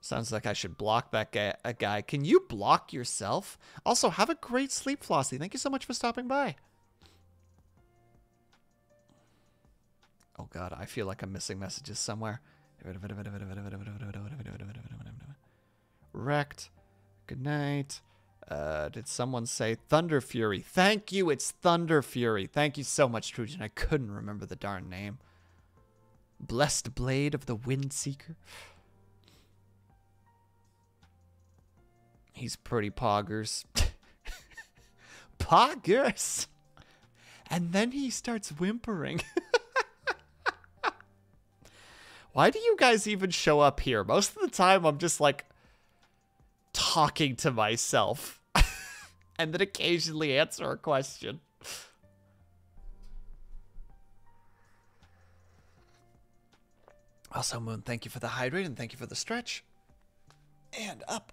Sounds like I should block that guy. Can you block yourself? Also, have a great sleep, Flossie. Thank you so much for stopping by. Oh, God, I feel like I'm missing messages somewhere. Wrecked. Good night. Did someone say Thunder Fury? Thank you, it's Thunder Fury. Thank you so much, Trujan. I couldn't remember the darn name. Blessed Blade of the Windseeker. He's pretty poggers. Poggers! And then he starts whimpering. Why do you guys even show up here? Most of the time I'm just like talking to myself. And then occasionally answer a question. Also, Moon, thank you for the hydrate and thank you for the stretch. And up.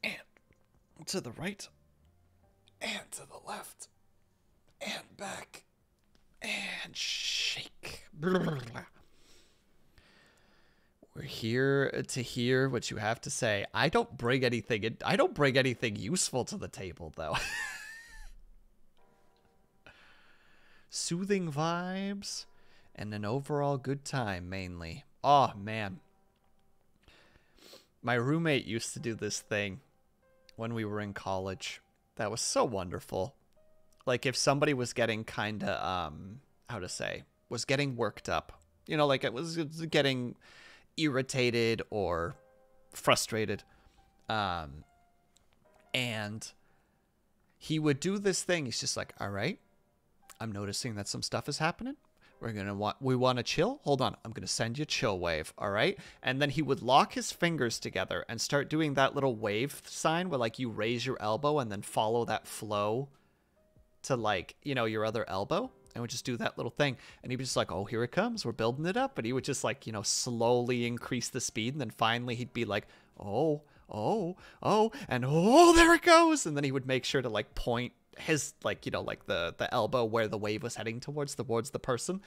And to the right. And to the left. And back. And shake. We're here to hear what you have to say. I don't bring anything useful to the table, though. Soothing vibes and an overall good time, mainly. Oh, man. My roommate used to do this thing when we were in college. That was so wonderful. Like, if somebody was getting kind of, was getting worked up. You know, like, it was getting irritated or frustrated. And he would do this thing. He's just like, all right, I'm noticing that some stuff is happening. We want to chill. Hold on. I'm going to send you a chill wave. All right. And then he would lock his fingers together and start doing that little wave sign where like you raise your elbow and then follow that flow to like, you know, your other elbow. And would just do that little thing. And he'd be just like, oh, here it comes. We're building it up. And he would just like, you know, slowly increase the speed. And then finally he'd be like, oh, and oh, there it goes. And then he would make sure to like point his like, you know, like the elbow where the wave was heading towards the person.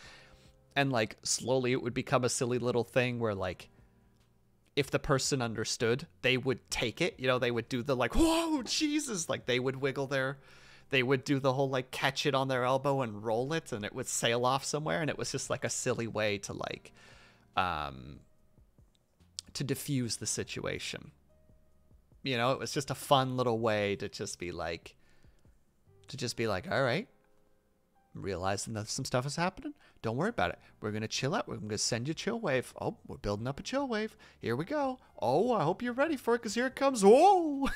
And like slowly it would become a silly little thing where like if the person understood, they would take it, you know, they would do the like, whoa, Jesus, like they would they would do the whole like catch it on their elbow and roll it and it would sail off somewhere. And it was just like a silly way to like to diffuse the situation. You know, it was just a fun little way to just be like, all right, I'm realizing that some stuff is happening. Don't worry about it. We're going to chill out. We're going to send you a chill wave. Oh, we're building up a chill wave. Here we go. Oh, I hope you're ready for it because here it comes. Whoa.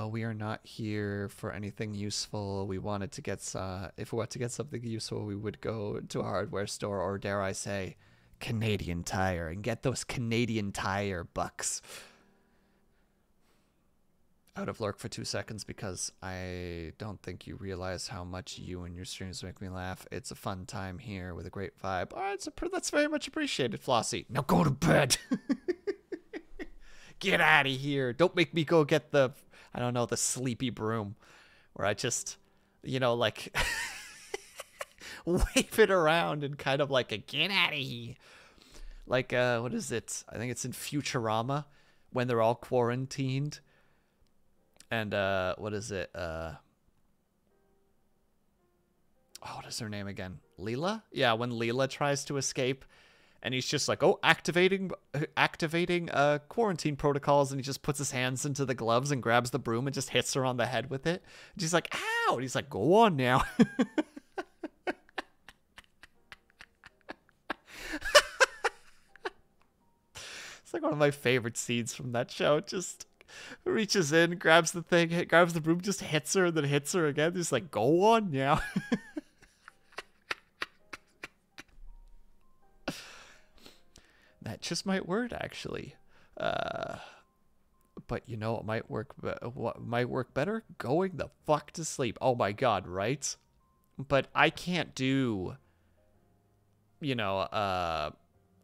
We are not here for anything useful. We wanted to get, if we want to get something useful, we would go to a hardware store or, dare I say, Canadian Tire and get those Canadian Tire bucks. Out of lurk for 2 seconds because I don't think you realize how much you and your streams make me laugh. It's a fun time here with a great vibe. All right, that's very much appreciated, Flossie. Now go to bed. Get out of here. Don't make me go get the, I don't know, the sleepy broom where I just, you know, like wave it around and kind of like a get out of here. Like, what is it? I think it's in Futurama when they're all quarantined. And, what is it? Oh, what is her name again? Leela? Yeah, when Leela tries to escape. And he's just like, oh, activating quarantine protocols. And he just puts his hands into the gloves and grabs the broom and just hits her on the head with it. And she's like, ow! And he's like, go on now. It's like one of my favorite scenes from that show. Just reaches in, grabs the thing, grabs the broom, just hits her, then hits her again. He's like, go on now. That just might work, actually. But you know what might work? What might work better? Going the fuck to sleep. Oh my god, right? But I can't do, you know, a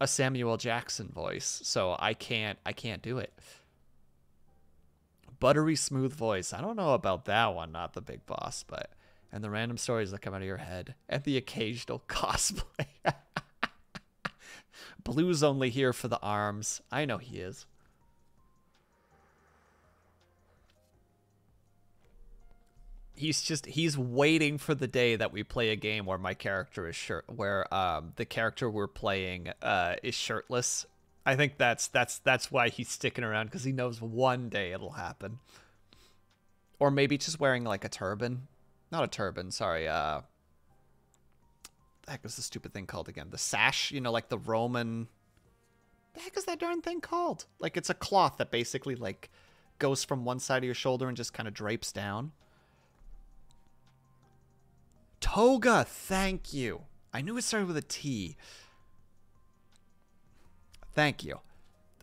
Samuel Jackson voice, so I can't do it. Buttery smooth voice. I don't know about that one. Not the big boss, but and the random stories that come out of your head and the occasional cosplay. Blue's only here for the arms. I know he is. He's waiting for the day that we play a game where my character is where the character we're playing is shirtless. I think that's why he's sticking around, because he knows one day it'll happen. Or maybe just wearing like a turban. Not a turban, sorry, the heck is the stupid thing called again? The sash, you know, like the Roman. The heck is that darn thing called? Like it's a cloth that basically like goes from one side of your shoulder and just kind of drapes down. Toga, thank you. I knew it started with a T. Thank you.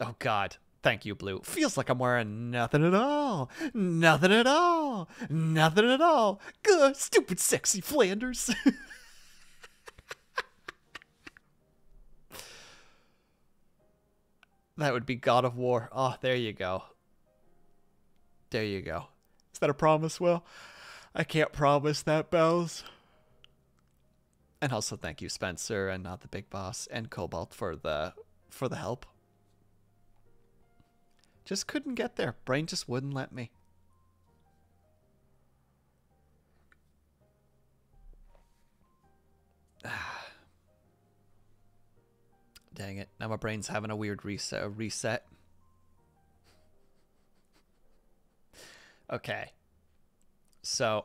Oh God, thank you, Blue. Feels like I'm wearing nothing at all. Nothing at all. Nothing at all. Good, stupid, sexy Flanders. That would be God of War. Oh, there you go. There you go. Is that a promise, Will? I can't promise that, Bells. And also thank you, Spencer, and Not the Big Boss, and Cobalt for the help. Just couldn't get there. Brain just wouldn't let me. Dang it. Now my brain's having a weird reset. Okay. So,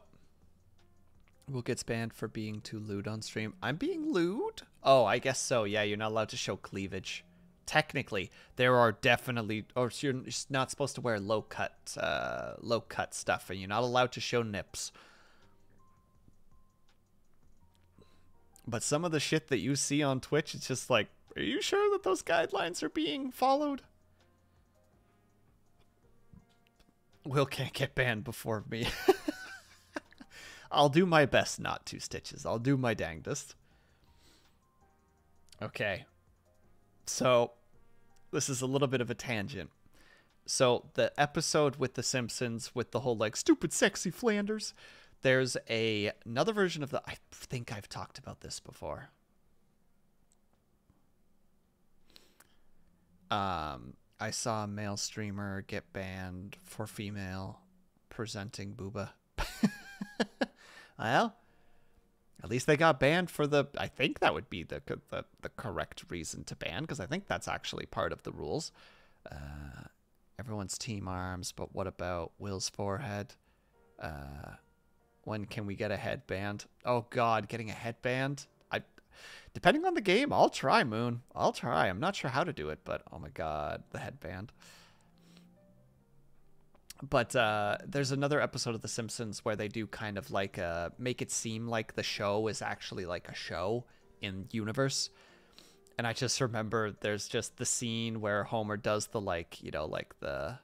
Will gets banned for being too lewd on stream. I'm being lewd? Oh, I guess so. Yeah, you're not allowed to show cleavage. Technically, there are definitely, or you're not supposed to wear low cut stuff, and you're not allowed to show nips. But some of the shit that you see on Twitch, it's just like, are you sure that those guidelines are being followed? Will can't get banned before me. I'll do my best not to, Stitches. I'll do my dangdest. Okay. So, this is a little bit of a tangent. So, the episode with The Simpsons, with the whole, like, stupid sexy Flanders, there's another version of I think I've talked about this before. I saw a male streamer get banned for female presenting booba. Well, at least they got banned for I think that would be the correct reason to ban, because I think that's actually part of the rules. Everyone's team arms, but what about Will's forehead? When can we get a headband? Oh God, getting a headband? Depending on the game, I'll try, Moon. I'll try. I'm not sure how to do it, but oh my God, the headband. But there's another episode of The Simpsons where they do kind of like make it seem like the show is actually like a show in universe. And I just remember there's just the scene where Homer does the like the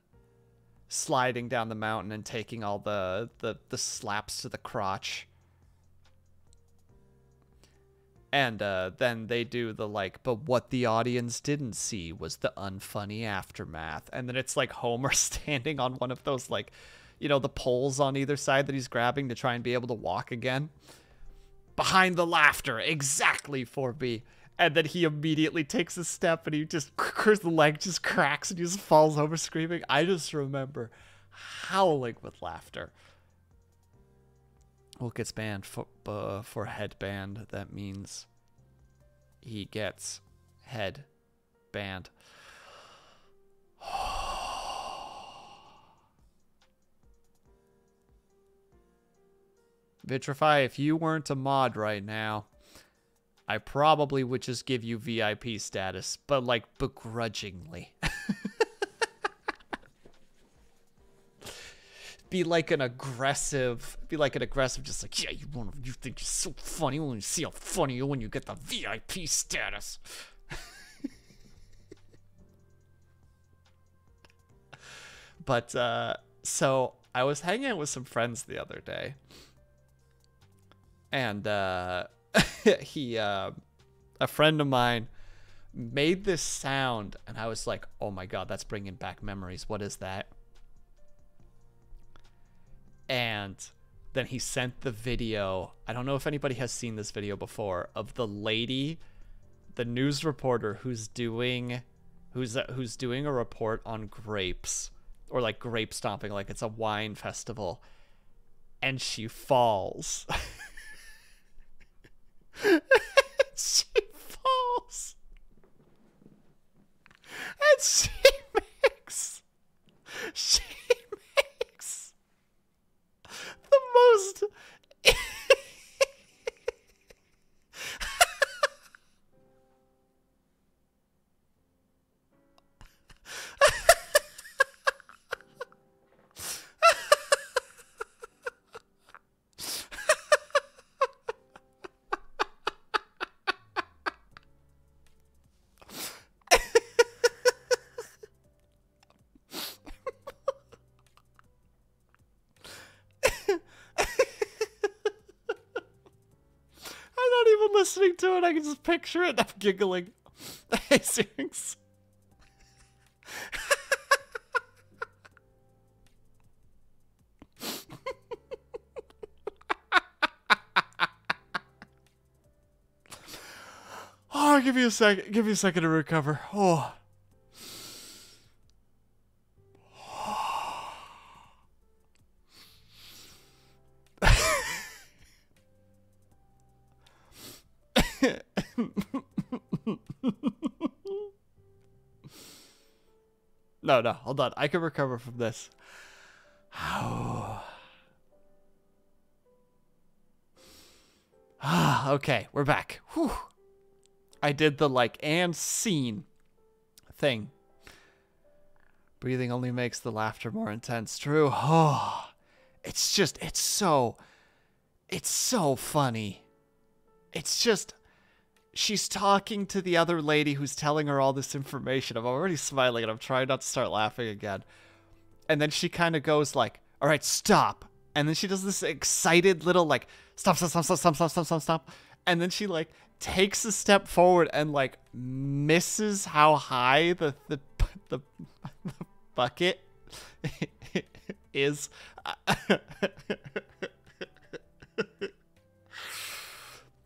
sliding down the mountain and taking all the slaps to the crotch. And then they do the like, but what the audience didn't see was the unfunny aftermath. And then it's like Homer standing on one of those like, the poles on either side that he's grabbing to try and be able to walk again. Behind the laughter, exactly 4B. And then he immediately takes a step and he just, the leg just cracks and he just falls over screaming. I just remember howling with laughter. Will gets banned for headband. That means he gets head banned. Vitrify, if you weren't a mod right now, I probably would just give you VIP status, but like begrudgingly. Be like an aggressive, just like, yeah, you think you're so funny when you see how funny you are when you get the VIP status. But, so I was hanging out with some friends the other day, and, a friend of mine made this sound, and I was like, oh my God, that's bringing back memories. What is that? And then he sent the video. I don't know if anybody has seen this video before, of the lady, the news reporter who's doing a report on grapes, or like grape stomping, like it's a wine festival, and she falls. She falls. And she makes the most listening to it, I can just picture it. I'm giggling. Hey, Syrinx. Oh, give me a second. Give me a second to recover. Oh. No, hold on. I can recover from this. Okay, we're back. Whew. I did the like and scene thing. Breathing only makes the laughter more intense. True. Oh, it's so funny. It's just, she's talking to the other lady who's telling her all this information. I'm already smiling and I'm trying not to start laughing again. And then she kind of goes like, all right, stop. And then she does this excited little like, stop. And then she like takes a step forward and like misses how high the bucket is.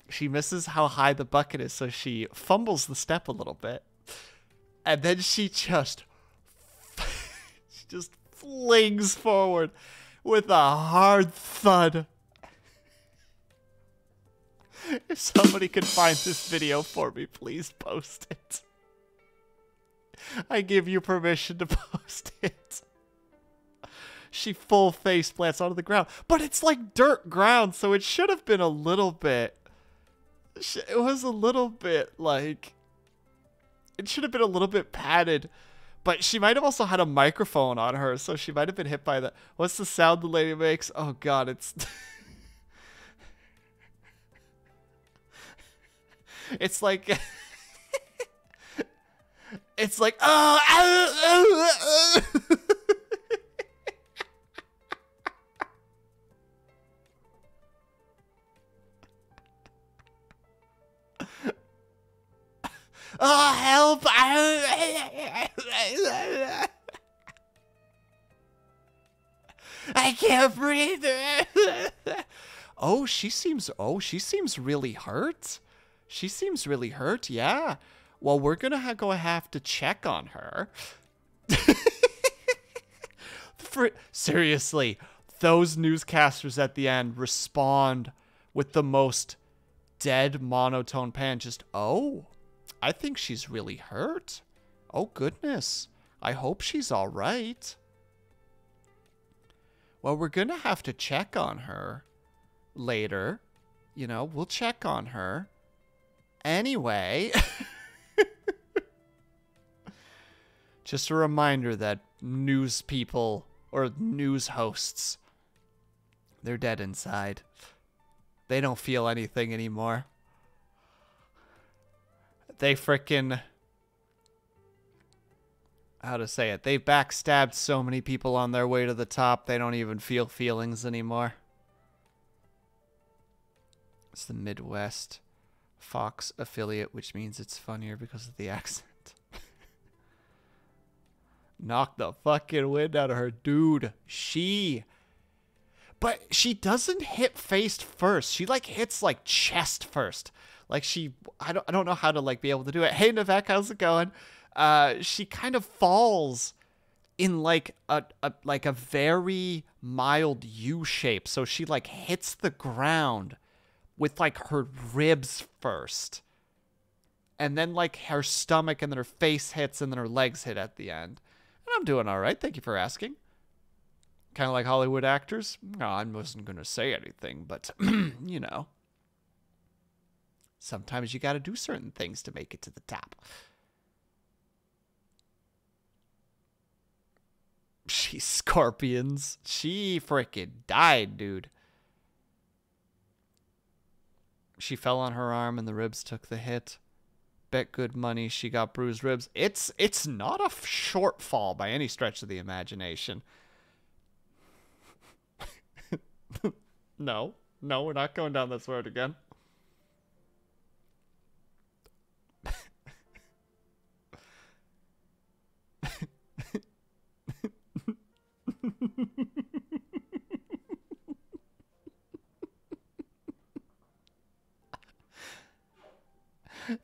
She misses how high the bucket is, so she fumbles the step a little bit. And then she just flings forward with a hard thud. If somebody could find this video for me, please post it. I give you permission to post it. She full face plants onto the ground. But it's like dirt ground, so it should have been a little bit... It was a little bit like... It should have been a little bit padded. But she might have also had a microphone on her, so she might have been hit by the... What's the sound the lady makes? Oh god, it's... It's like... It's like... Oh! Oh, help! I can't breathe. She seems really hurt. She seems really hurt, yeah. Well, we're gonna have to check on her. Seriously, those newscasters at the end respond with the most dead monotone pan. Just, I think she's really hurt. Oh, goodness. I hope she's all right. Well, we're gonna have to check on her later. You know, we'll check on her. Anyway. Just a reminder that news people or news hosts, they're dead inside. They don't feel anything anymore. They frickin'... How to say it? They backstabbed so many people on their way to the top, they don't even feel feelings anymore. It's the Midwest Fox affiliate, which means it's funnier because of the accent. Knock the fucking wind out of her, dude. But she doesn't hit face first. She like hits like chest first. Like I don't know how to like be able to do it. Hey Navek, how's it going? She kind of falls in like a very mild U shape. So she like hits the ground with like her ribs first. And then like her stomach, and then her face hits, and then her legs hit at the end. And I'm doing all right. Thank you for asking. Kind of like Hollywood actors. No, I wasn't going to say anything, but, you know. Sometimes you got to do certain things to make it to the top. She scorpions. She freaking died, dude. She fell on her arm and the ribs took the hit. Bet good money she got bruised ribs. It's not a short fall by any stretch of the imagination. No, we're not going down this road again.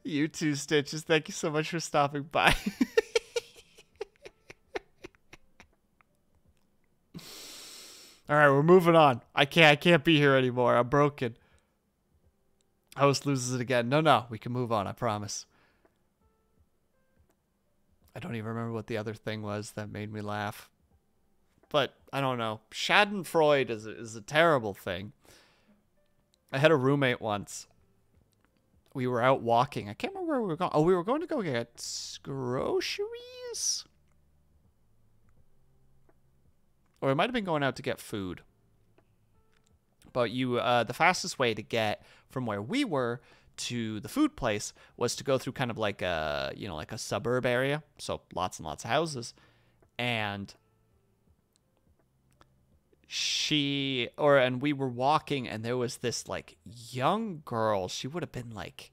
You too, Stitches. Thank you so much for stopping by. All right, we're moving on. I can't be here anymore. I'm broken. Host loses it again. No, we can move on. I promise. I don't even remember what the other thing was that made me laugh. But I don't know. Schadenfreude is a terrible thing. I had a roommate once. We were out walking. I can't remember where we were going. Oh, we were going to go get groceries? Or it might have been going out to get food. But the fastest way to get from where we were to the food place was to go through kind of like a, like a suburb area. So lots and lots of houses. And we were walking, and there was this like young girl. She would have been like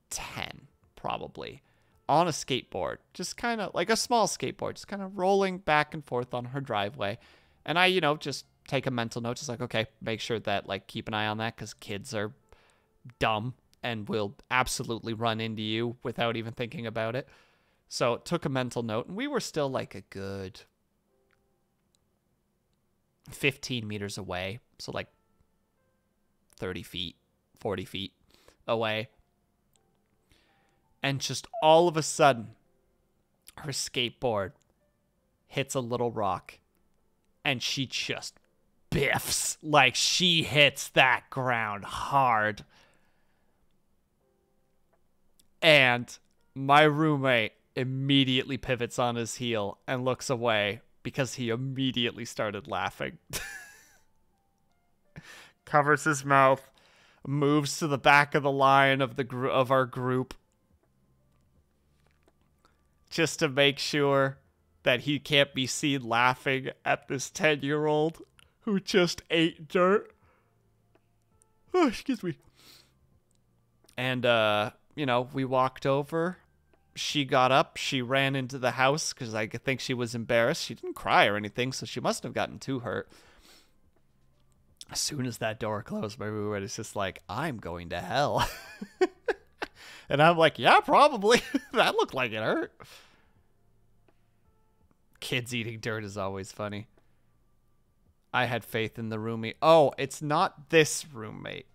10 probably, on a skateboard, just kind of like a small skateboard, just kind of rolling back and forth on her driveway. And I, just take a mental note, just like, okay, make sure that, like, keep an eye on that, because kids are dumb and will absolutely run into you without even thinking about it. So took a mental note, and we were still like a good 15 meters away. So like 30 feet, 40 feet away. And just all of a sudden, her skateboard hits a little rock, and she just biffs. Like, she hits that ground hard. And my roommate immediately pivots on his heel and looks away because he immediately started laughing. Covers his mouth, moves to the back of the line of our group, just to make sure that he can't be seen laughing at this 10-year-old who just ate dirt. Oh, excuse me. And, we walked over. She got up. She ran into the house because I think she was embarrassed. She didn't cry or anything, so she must have gotten too hurt. As soon as that door closed, my roommate is just like, I'm going to hell. And I'm like, yeah, probably. That looked like it hurt. Kids eating dirt is always funny. I had faith in the roommate. Oh, it's not this roommate,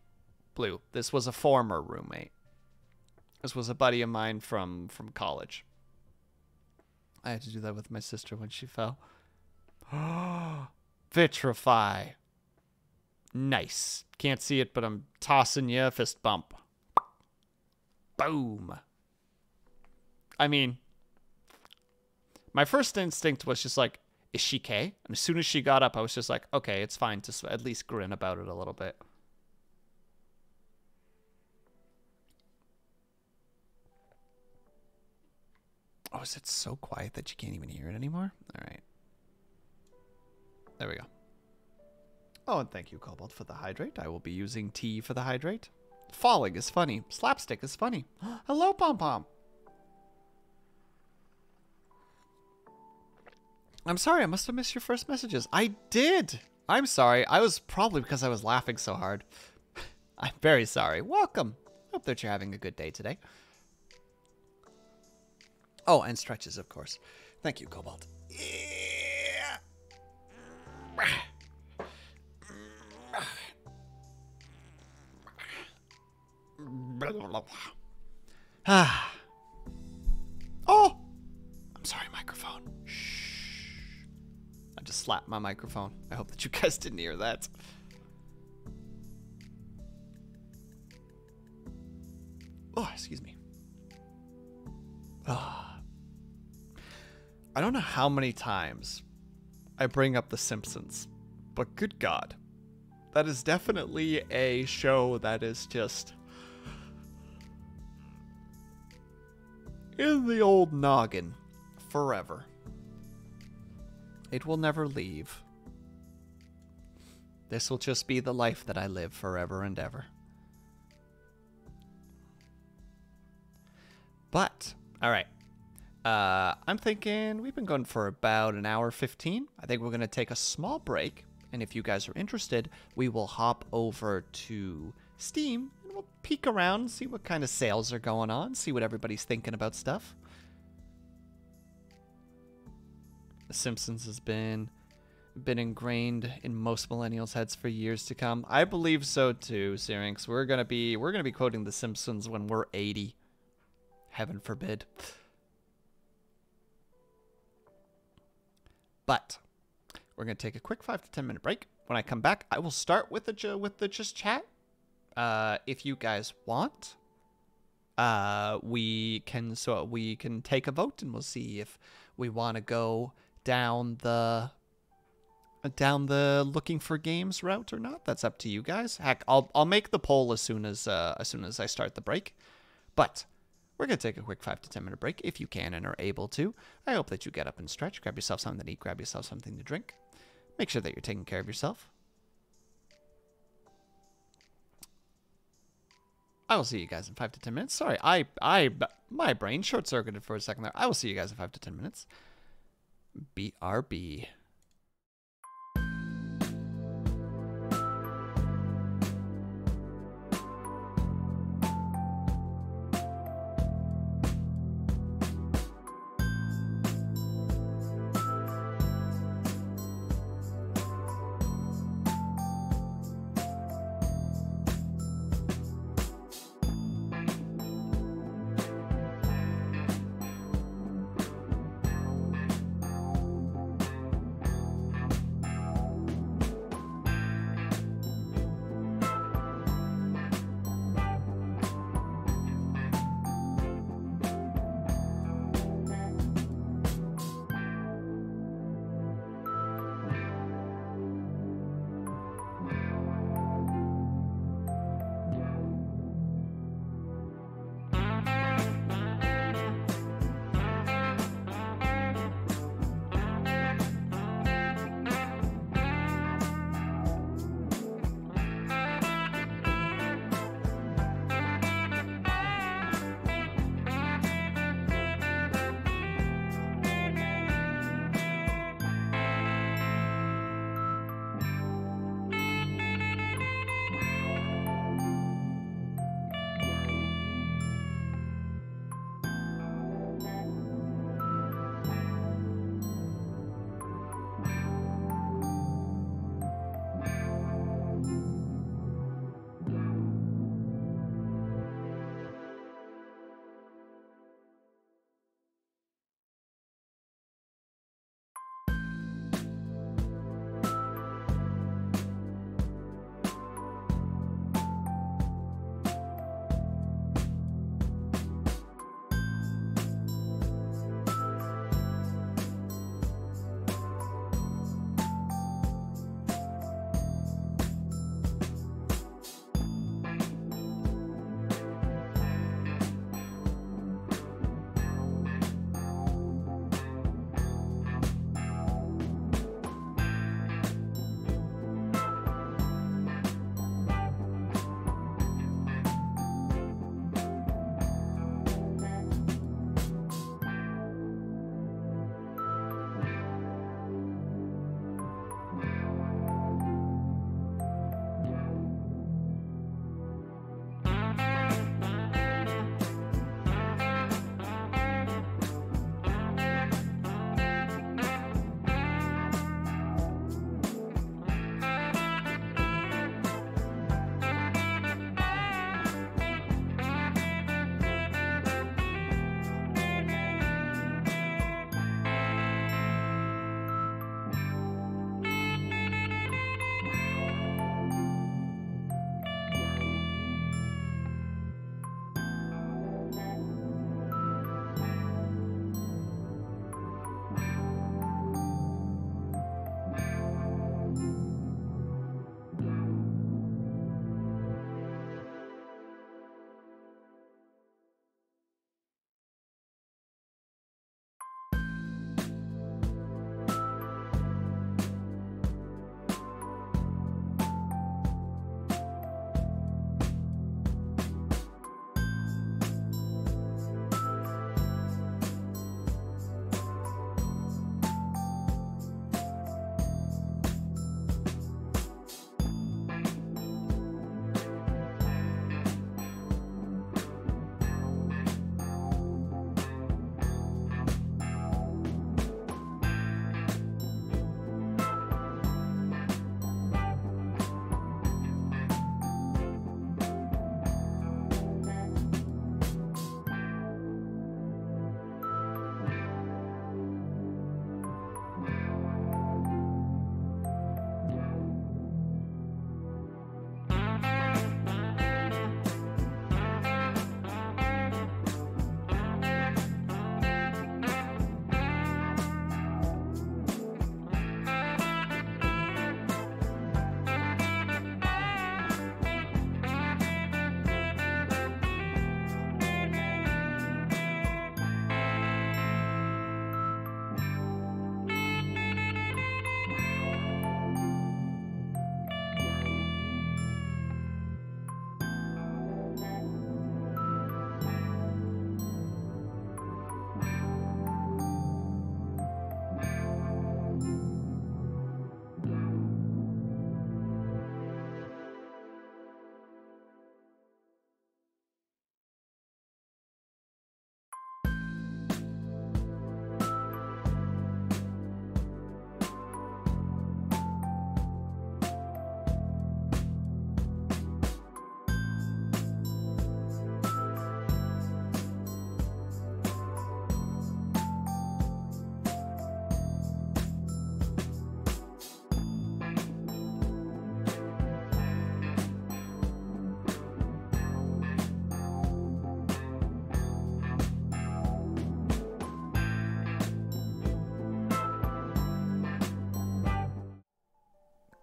Blue. This was a former roommate. This was a buddy of mine from college. I had to do that with my sister when she fell. Vitrify. Nice. Can't see it, but I'm tossing you a fist bump. Boom. I mean, my first instinct was just like, is she K? And as soon as she got up, I was just like, okay, it's fine to at least grin about it a little bit. Oh, is it so quiet that you can't even hear it anymore? All right. There we go. Oh, and thank you, Cobalt, for the hydrate. I will be using tea for the hydrate. Falling is funny. Slapstick is funny. Hello, Pom Pom. I'm sorry, I must have missed your first messages. I did. I'm sorry. I was probably because I was laughing so hard. I'm very sorry. Welcome. Hope that you're having a good day today. Oh, and stretches, of course. Thank you, Cobalt. Yeah. Oh! I'm sorry, microphone. Shh. I just slapped my microphone. I hope that you guys didn't hear that. Oh, excuse me. I don't know how many times I bring up The Simpsons, but good God. That is definitely a show that is just in the old noggin forever. It will never leave. This will just be the life that I live forever and ever. But, all right. I'm thinking we've been going for about an hour 15. I think we're going to take a small break. And if you guys are interested, we will hop over to Steam and we'll peek around, see what kind of sales are going on, see what everybody's thinking about stuff. The Simpsons has been ingrained in most millennials' heads for years to come. I believe so too, Syrinx. We're gonna be quoting The Simpsons when we're 80. Heaven forbid. But We're going to take a quick 5 to 10 minute break. When I come back, I will start with the just chat. If you guys want, we can take a vote, and we'll see if we want to go down the looking for games route or not. That's up to you guys. Heck, I'll make the poll as soon as I start the break. But we're going to take a quick 5 to 10 minute break if you can and are able to. I hope that you get up and stretch, grab yourself something to eat, grab yourself something to drink. Make sure that you're taking care of yourself. I will see you guys in 5 to 10 minutes. Sorry, my brain short-circuited for a second there. I will see you guys in 5 to 10 minutes. BRB.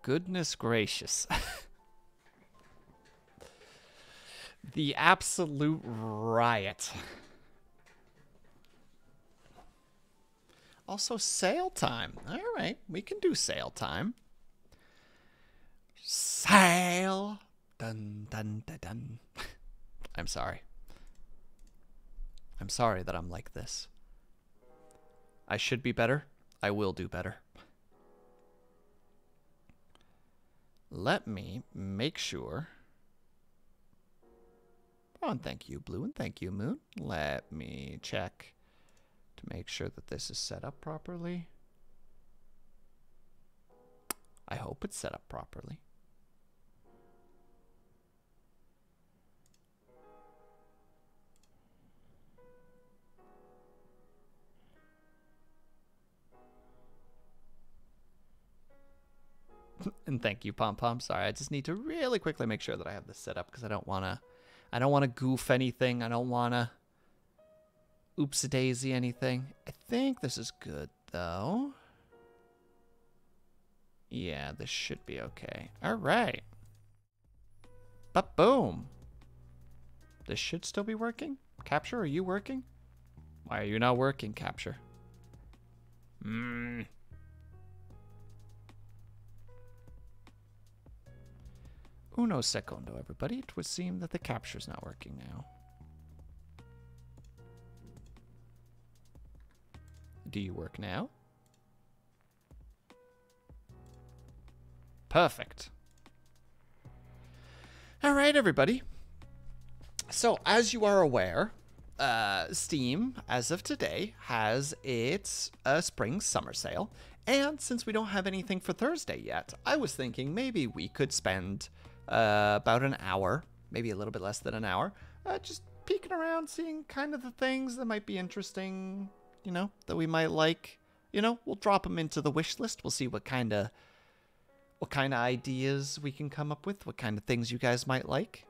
goodness gracious. The absolute riot. Also, sale time. All right, we can do sale time. Sale. Dun, dun, dun, dun. I'm sorry. I'm sorry that I'm like this. I should be better. I will do better. Let me make sure. Oh, and thank you, Blue, and thank you, Moon. Let me check to make sure that this is set up properly. I hope it's set up properly. And thank you, Pom Pom. Sorry, I just need to really quickly make sure that I have this set up because I don't wanna goof anything. I don't wanna oops-a-daisy anything. I think this is good though. Yeah, this should be okay. All right. But boom. This should still be working. Capture, are you working? Why are you not working, Capture? Uno secondo, everybody. It would seem that the capture's not working now. Do you work now? Perfect. All right, everybody. So, as you are aware, Steam, as of today, has its spring summer sale. And since we don't have anything for Thursday yet, I was thinking maybe we could spend about an hour, maybe a little bit less than an hour, just peeking around, seeing kind of the things that might be interesting, you know, that we might like. You know, we'll drop them into the wish list. We'll see what kind of ideas we can come up with, what kind of things you guys might like.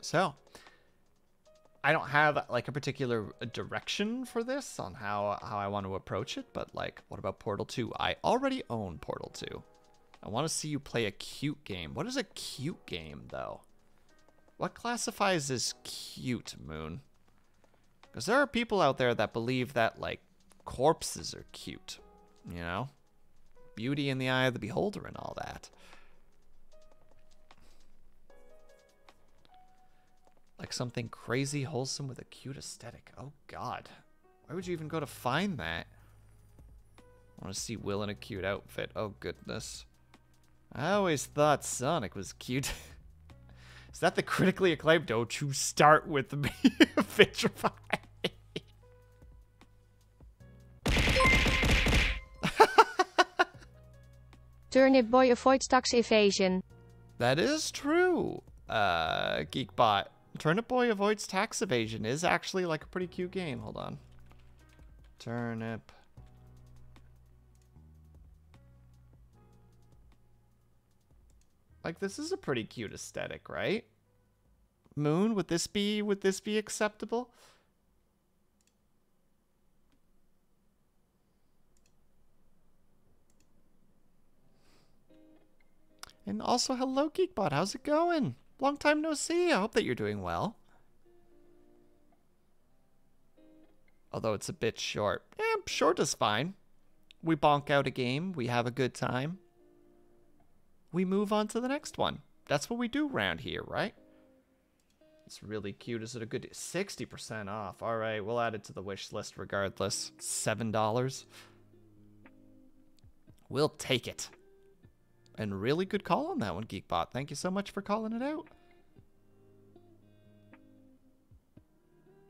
So, I don't have like a particular direction for this on how I want to approach it, but like, what about Portal 2? I already own Portal 2. I want to see you play a cute game. What is a cute game, though? What classifies as cute, Moon? Because there are people out there that believe that, like, corpses are cute. You know? Beauty in the eye of the beholder and all that. Like something crazy wholesome with a cute aesthetic. Oh, God. Why would you even go to find that? I want to see Will in a cute outfit. Oh, goodness. I always thought Sonic was cute. Is that the critically acclaimed? Don't you start with me, Vitrify. Turnip Boy avoids tax evasion. That is true, Geekbot. Turnip Boy avoids tax evasion is actually like a pretty cute game. Hold on. Turnip. Like, this is a pretty cute aesthetic, right? Moon, would this be acceptable? And also, hello, Geekbot. How's it going? Long time no see. I hope that you're doing well. Although it's a bit short. Short is fine. We bonk out a game. We have a good time. We move on to the next one. That's what we do around here, right? It's really cute. Is it a good 60% off? All right, we'll add it to the wish list regardless. $7. We'll take it. And really good call on that one, Geekbot. Thank you so much for calling it out.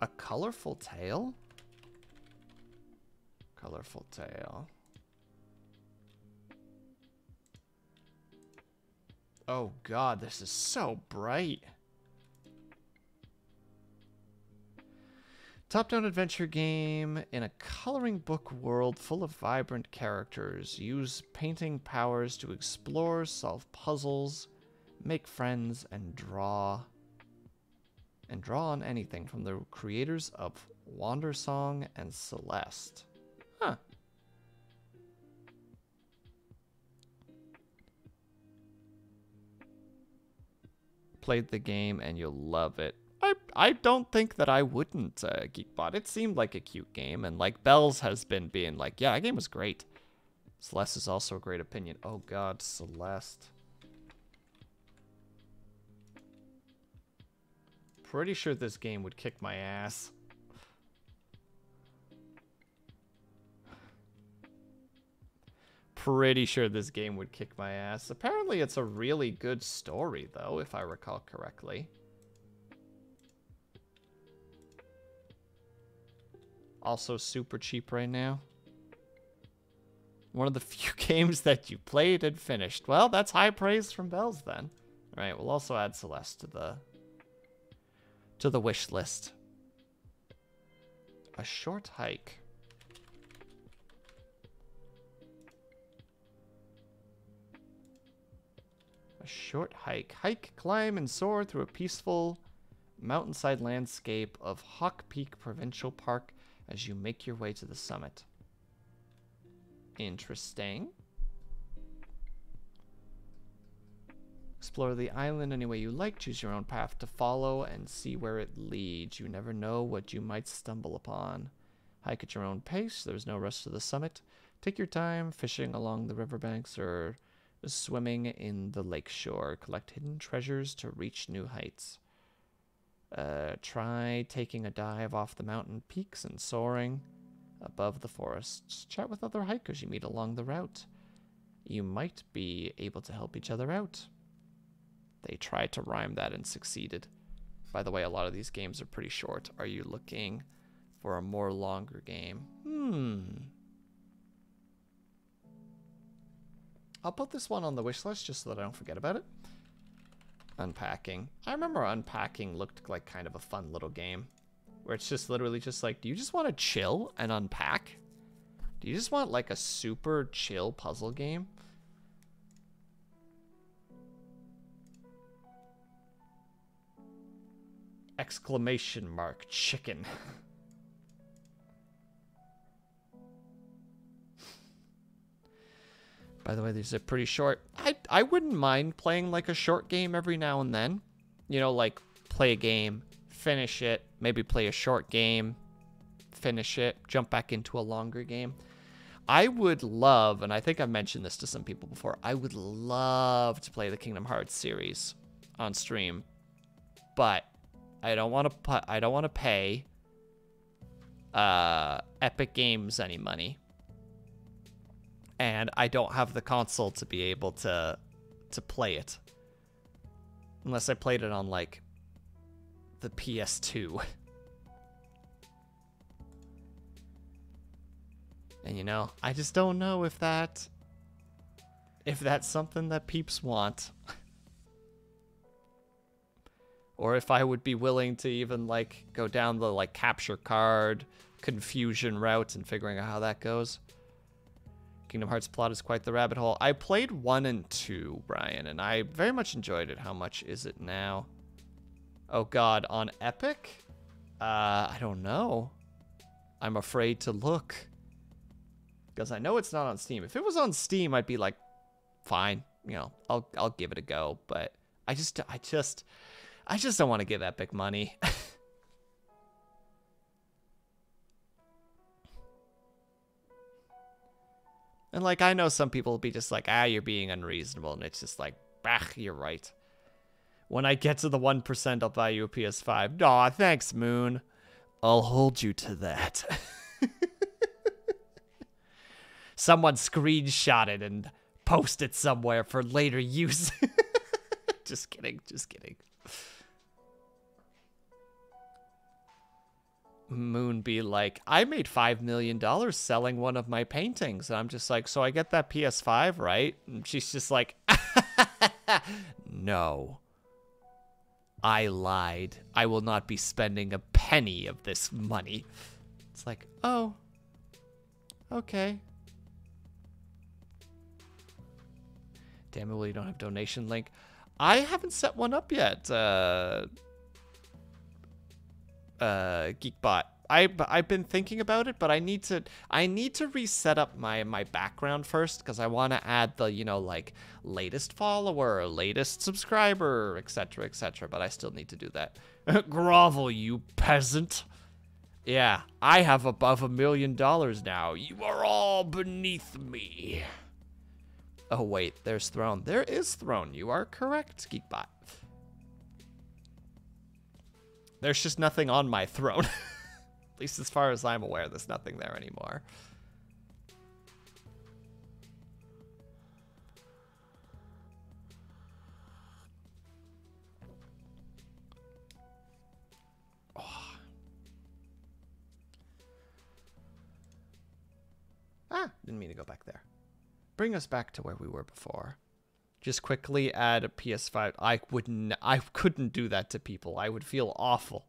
A colorful tail? Colorful tail. Oh God, this is so bright. Top-down adventure game in a coloring book world full of vibrant characters. Use painting powers to explore, solve puzzles, make friends, and draw. And draw on anything from the creators of Wandersong and Celeste. Huh. played the game and you'll love it. I don't think that I wouldn't, Geekbot. It seemed like a cute game, and like Bells has been being like, yeah, that game was great. Celeste is also a great opinion. Oh god, Celeste. Pretty sure this game would kick my ass. Pretty sure this game would kick my ass. Apparently it's a really good story, though, if I recall correctly. Also super cheap right now. One of the few games that you played and finished. Well, that's high praise from Bells then. All right, we'll also add Celeste to the wish list. A short hike. A short hike. Hike, climb, and soar through a peaceful mountainside landscape of Hawk Peak Provincial Park as you make your way to the summit. Interesting. Explore the island any way you like. Choose your own path to follow and see where it leads. You never know what you might stumble upon. Hike at your own pace. There's no rush to the summit. Take your time fishing along the riverbanks or swimming in the lakeshore. Collect hidden treasures to reach new heights. Try taking a dive off the mountain peaks and soaring above the forests. Chat with other hikers you meet along the route. You might be able to help each other out. They tried to rhyme that and succeeded. By the way, a lot of these games are pretty short. Are you looking for a more longer game? I'll put this one on the wish list just so that I don't forget about it. Unpacking. I remember Unpacking looked like kind of a fun little game. Where it's just literally just like, do you just want to chill and unpack? Do you just want like a super chill puzzle game? Exclamation mark, chicken. By the way, these are pretty short. I wouldn't mind playing like a short game every now and then. You know, like play a game, finish it, maybe play a short game, finish it, jump back into a longer game. I would love, and I think I've mentioned this to some people before, I would love to play the Kingdom Hearts series on stream, but I don't want to pay Epic Games any money. And I don't have the console to be able to play it. Unless I played it on, like, the PS2. And, you know, I just don't know if that's something that peeps want. Or if I would be willing to even, like, go down the, like, capture card confusion route and figuring out how that goes. Kingdom Hearts plot is quite the rabbit hole. I played 1 and 2, Brian, and I very much enjoyed it. How much is it now? Oh god, on Epic? I don't know. I'm afraid to look. Because I know it's not on Steam. If it was on Steam, I'd be like, fine, you know, I'll give it a go. But I just don't want to give Epic money. And, like, I know some people will be just like, you're being unreasonable. And it's just like, bah, you're right. When I get to the 1%, I'll buy you a PS5. Aw, thanks, Moon. I'll hold you to that. Someone screenshot it and post it somewhere for later use. Just kidding, just kidding. Moon be like, I made $5 million selling one of my paintings. And I'm just like, so I get that PS5, right? And she's just like, no. I lied. I will not be spending a penny of this money. It's like, oh, okay. Damn it, well, you don't have donation link. I haven't set one up yet, Geekbot. I've been thinking about it, but I need to reset up my background first because I want to add the, you know, like latest follower, latest subscriber, etc., etc. But I still need to do that. Grovel, you peasant. Yeah, I have above $1 million now. You are all beneath me. Oh wait, there's Throne. There is Throne. You are correct, Geekbot. There's just nothing on my throne. At least as far as I'm aware, there's nothing there anymore. Oh. Ah, didn't mean to go back there. Bring us back to where we were before. Just quickly add a PS5. I couldn't do that to people. I would feel awful.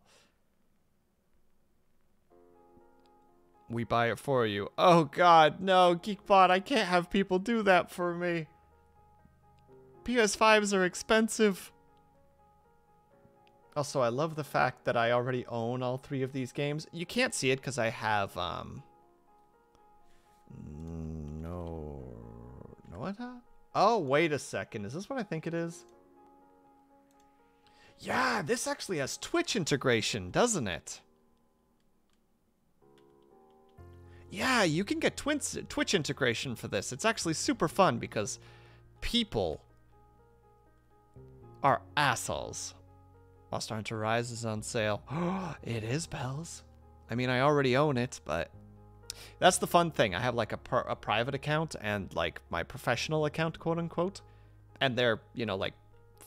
We buy it for you. Oh god, no, Geekbot, I can't have people do that for me. PS5s are expensive. Also, I love the fact that I already own all 3 of these games. You can't see it because I have, no, what? Oh, wait a second. Is this what I think it is? Yeah, this actually has Twitch integration, doesn't it? Yeah, you can get Twitch integration for this. It's actually super fun because people are assholes. Monster Hunter Rise is on sale. It is, Bells. I mean, I already own it, but that's the fun thing. I have like a private account and like my professional account, quote unquote. And they're, you know, like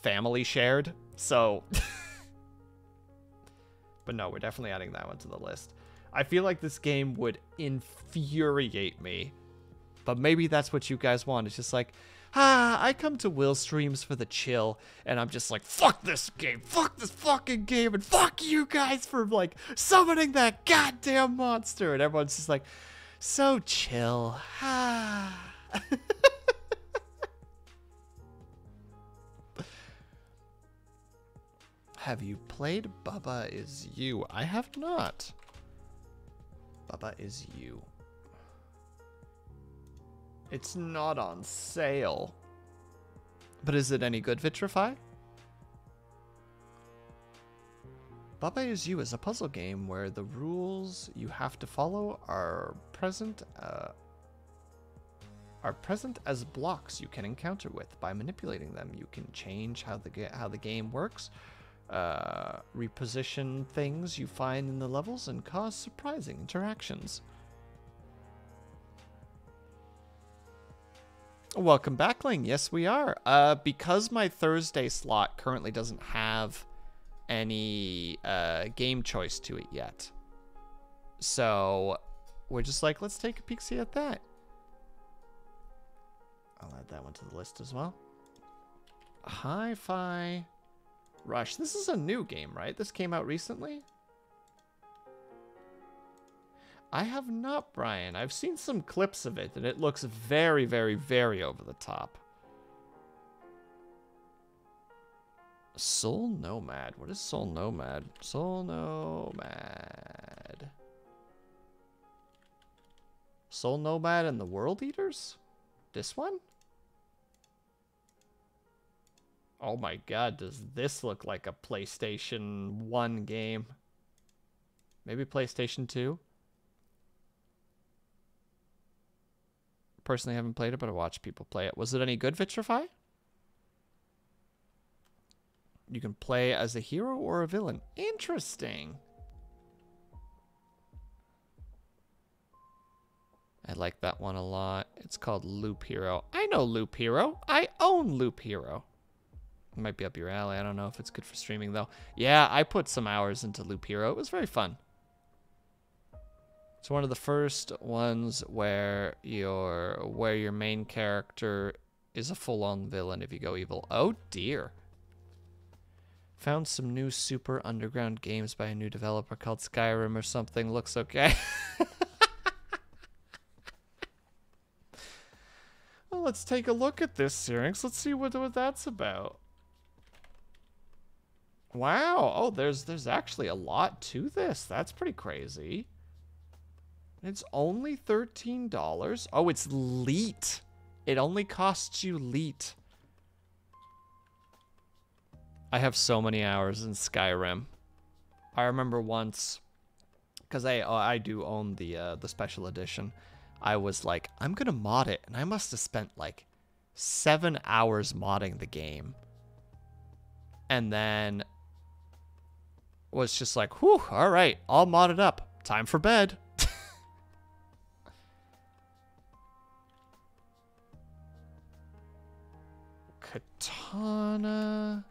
family shared. So, but no, we're definitely adding that one to the list. I feel like this game would infuriate me, but maybe that's what you guys want. It's just like, I come to Will streams for the chill, and I'm just like, fuck this game, fuck this fucking game, and fuck you guys for, like, summoning that goddamn monster. And everyone's just like, so chill. Have you played Bubba Is You? I have not. Bubba Is You. It's not on sale. But is it any good, Vitrify? Bubba Is You is a puzzle game where the rules you have to follow are present as blocks you can encounter with. By manipulating them, you can change how the game works, reposition things you find in the levels, and cause surprising interactions. Welcome back, Ling. Yes, we are. Because my Thursday slot currently doesn't have any game choice to it yet. So we're just like, let's take a peek-see at that. I'll add that one to the list as well. Hi-Fi Rush. This is a new game, right? This came out recently? I have not, Brian. I've seen some clips of it, and it looks very, very, very over the top. Soul Nomad. What is Soul Nomad? Soul Nomad. Soul Nomad and the World Eaters? This one? Oh my god, does this look like a PlayStation 1 game? Maybe PlayStation 2? Personally, I haven't played it, but I watched people play it. Was it any good, Vitrify? You can play as a hero or a villain. Interesting. I like that one a lot. It's called Loop Hero. I know Loop Hero. I own Loop Hero. It might be up your alley. I don't know if it's good for streaming, though. Yeah, I put some hours into Loop Hero. It was very fun. It's one of the first ones where your main character is a full-on villain if you go evil. Oh dear. Found some new super underground games by a new developer called Skyrim or something. Looks okay. Well, let's take a look at this, Syrinx. Let's see what that's about. Wow. Oh, there's actually a lot to this. That's pretty crazy. It's only $13. Oh, it's leet. It only costs you leet. I have so many hours in Skyrim. I remember once, because I do own the special edition. I was like, I'm gonna mod it, and I must have spent like 7 hours modding the game, and then was just like, whew, all right, all modded up. Time for bed. Katana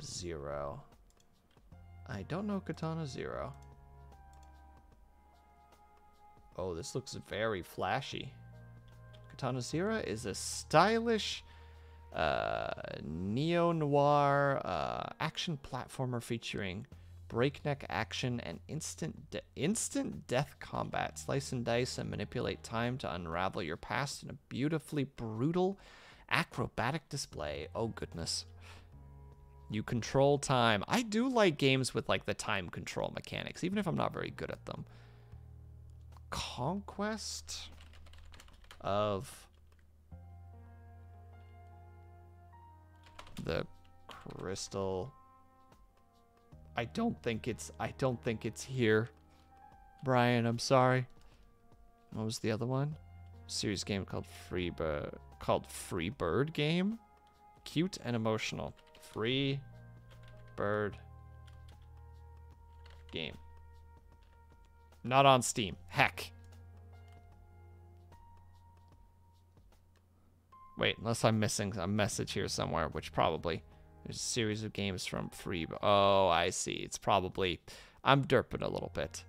0. I don't know Katana 0. Oh, this looks very flashy. Katana 0 is a stylish neo-noir action platformer featuring breakneck action and instant death combat. Slice and dice and manipulate time to unravel your past in a beautifully brutal acrobatic display. Oh, goodness. You control time. I do like games with, like, the time control mechanics, even if I'm not very good at them. Conquest of the Crystal. I don't think it's here. Brian, I'm sorry. What was the other one? Series game called Free Bird Game. Cute and emotional. Free Bird Game. Not on Steam. Heck. Wait, unless I'm missing a message here somewhere, which probably there's a series of games from Free. Oh, I see. It's probably I'm derping a little bit.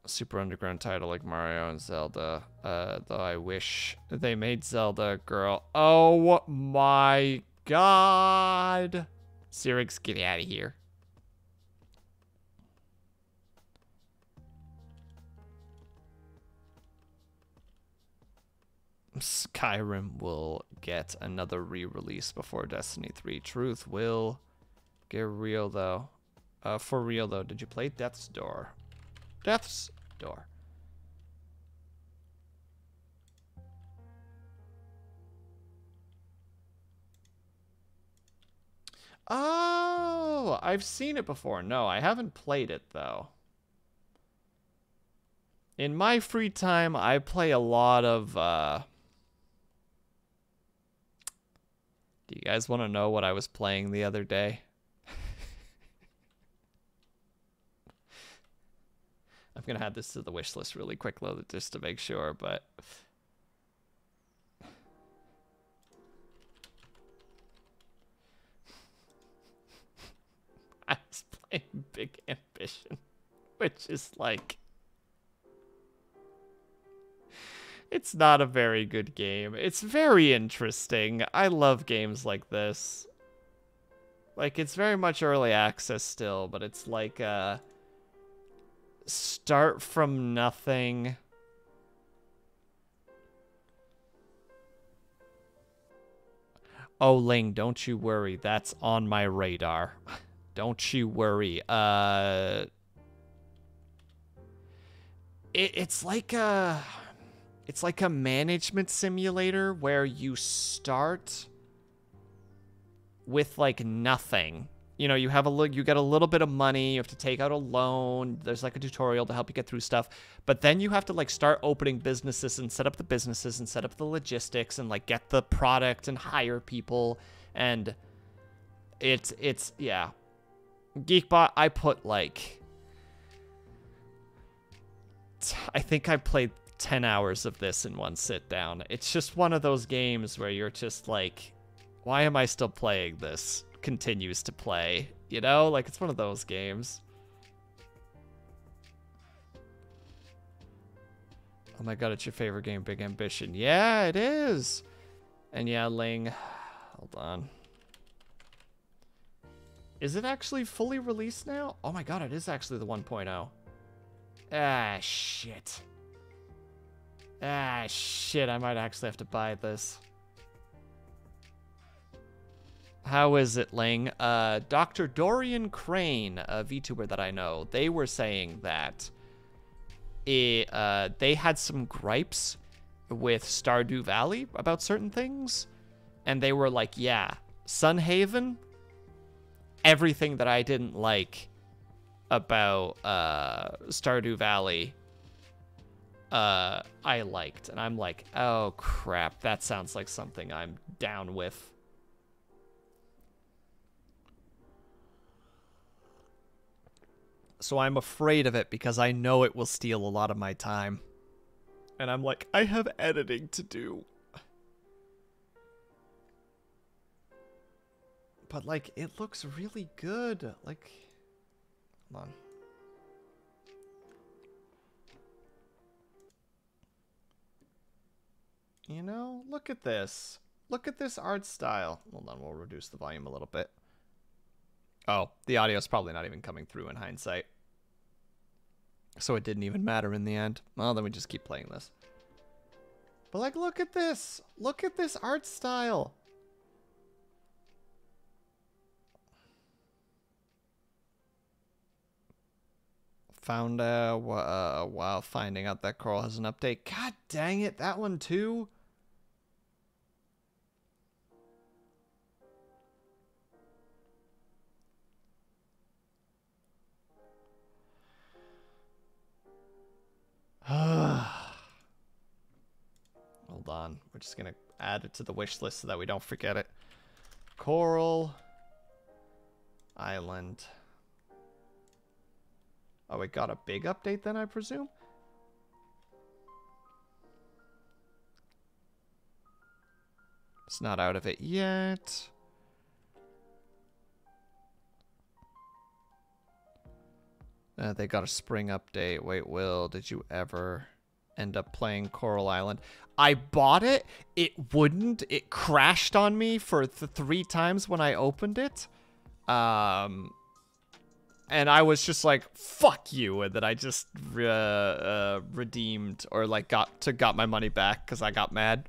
Super underground title like Mario and Zelda. Though I wish they made Zelda, girl. Oh my god. Cyrix, get out of here. Skyrim will get another re-release before Destiny 3. Truth will get real though. For real though, did you play Death's Door? Death's Door. Oh, I've seen it before. No, I haven't played it though. In my free time, I play a lot of Do you guys want to know what I was playing the other day? I'm going to add this to the wish list really quick, just to make sure, but... I was playing Big Ambition, which is like... It's not a very good game. It's very interesting. I love games like this. Like, it's very much early access still, but it's like start from nothing. Oh, Ling, don't you worry. That's on my radar. Don't you worry. It's like a management simulator where you start with like nothing. You know, you get a little bit of money, you have to take out a loan, there's like a tutorial to help you get through stuff, but then you have to like start opening businesses and set up the businesses and set up the logistics and like get the product and hire people, and it's yeah. Geekbot, I put like I think I played 10 hours of this in one sit down. It's just one of those games where you're just like, why am I still playing this? Continues to play, you know? Like, it's one of those games. Oh my god, it's your favorite game, Big Ambition. Yeah, it is. And yeah, Ling, hold on. Is it actually fully released now? Oh my god, it is actually the 1.0. Ah, shit. Ah, shit, I might actually have to buy this. How is it, Ling? Dr. Dorian Crane, a VTuber that I know, they were saying that they had some gripes with Stardew Valley about certain things. And they were like, yeah, Sunhaven, everything that I didn't like about Stardew Valley, I liked. And I'm like, oh, crap, that sounds like something I'm down with. So I'm afraid of it because I know it will steal a lot of my time. And I'm like, I have editing to do. But, like, it looks really good. Like, hold on. You know, look at this. Look at this art style. Hold on, we'll reduce the volume a little bit. Oh, the audio's probably not even coming through in hindsight. So it didn't even matter in the end. Well, then we just keep playing this. But, like, look at this. Look at this art style. Found while finding out that Coral has an update. God dang it, that one too. Hold on, we're just gonna add it to the wish list so that we don't forget it. Coral Island. Oh, it got a big update then, I presume? It's not out of it yet. They got a spring update. Wait, Will, did you ever end up playing Coral Island? I bought it. It wouldn't. It crashed on me for 3 times when I opened it. And I was just like, fuck you. And then I just redeemed or like got my money back because I got mad.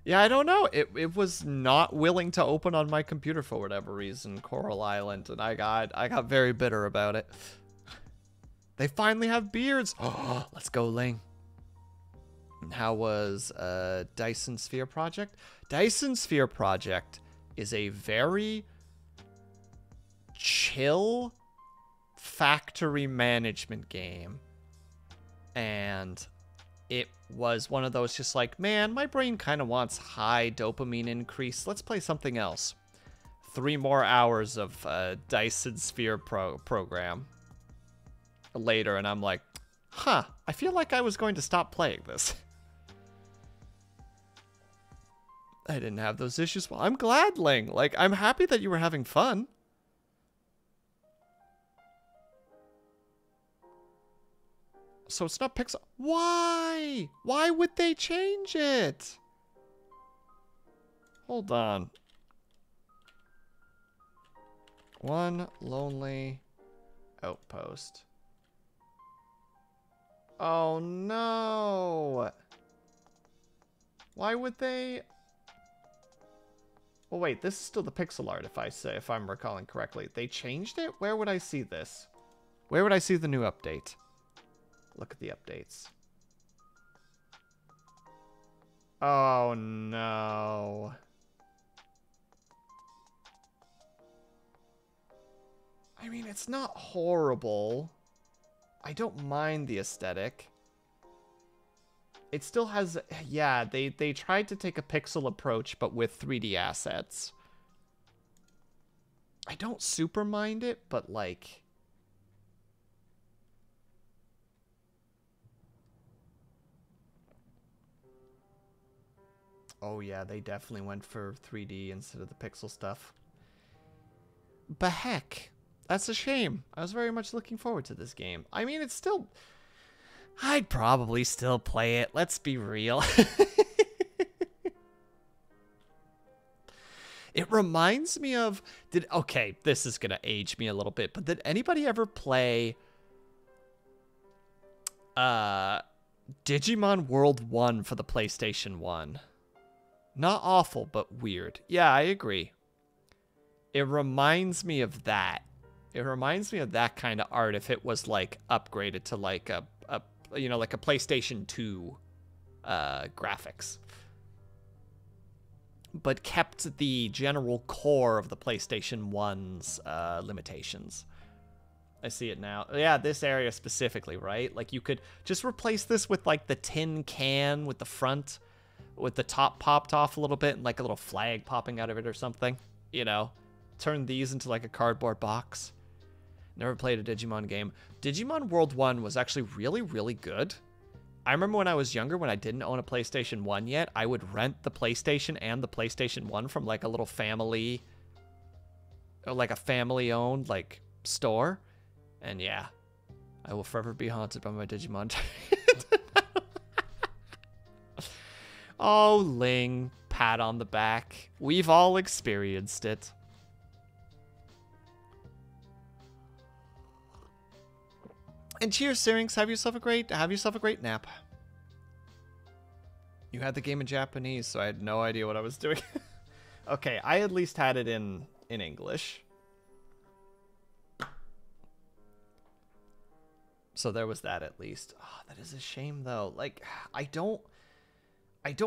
Yeah, I don't know. It was not willing to open on my computer for whatever reason, Coral Island, and I got very bitter about it. They finally have beards. Oh, let's go, Ling. And how was Dyson Sphere Project? Dyson Sphere Project is a very chill factory management game. And it was one of those just like, man, my brain kind of wants high dopamine increase. Let's play something else. 3 more hours of Dyson Sphere program later, and I'm like, huh, I feel like I was going to stop playing this. I didn't have those issues. Well, I'm glad, Ling. Like, I'm happy that you were having fun. So it's not Pixel. Why? Why would they change it? Hold on. One lonely outpost. Oh no. Why would they? Well, wait, this is still the pixel art if I'm recalling correctly. They changed it? Where would I see this? Where would I see the new update? Look at the updates. Oh, no. I mean, it's not horrible. I don't mind the aesthetic. It still has... Yeah, they tried to take a pixel approach, but with 3D assets. I don't super mind it, but, like... Oh yeah, they definitely went for 3D instead of the pixel stuff. But heck, that's a shame. I was very much looking forward to this game. I mean, it's still... I'd probably still play it. Let's be real. It reminds me of... Okay, this is going to age me a little bit, but did anybody ever play... Digimon World 1 for the PlayStation 1? Not awful, but weird. Yeah, I agree. It reminds me of that. It reminds me of that kind of art if it was like upgraded to like a like a PlayStation 2 graphics. But kept the general core of the PlayStation 1's limitations. I see it now. Yeah, this area specifically, right? Like you could just replace this with like the tin can with the front, with the top popped off a little bit and like a little flag popping out of it or something. You know, turn these into like a cardboard box. Never played a Digimon game. Digimon World 1 was actually really, really good. I remember when I was younger, when I didn't own a PlayStation 1 yet, I would rent the PlayStation and the PlayStation 1 from like a little family, or like a family-owned like store. And yeah, I will forever be haunted by my Digimon. Oh, Ling, pat on the back. We've all experienced it. And cheers, Syrinx. Have yourself a great nap. You had the game in Japanese, so I had no idea what I was doing. Okay, I at least had it in English. So there was that at least. Oh, that is a shame though. Like I don't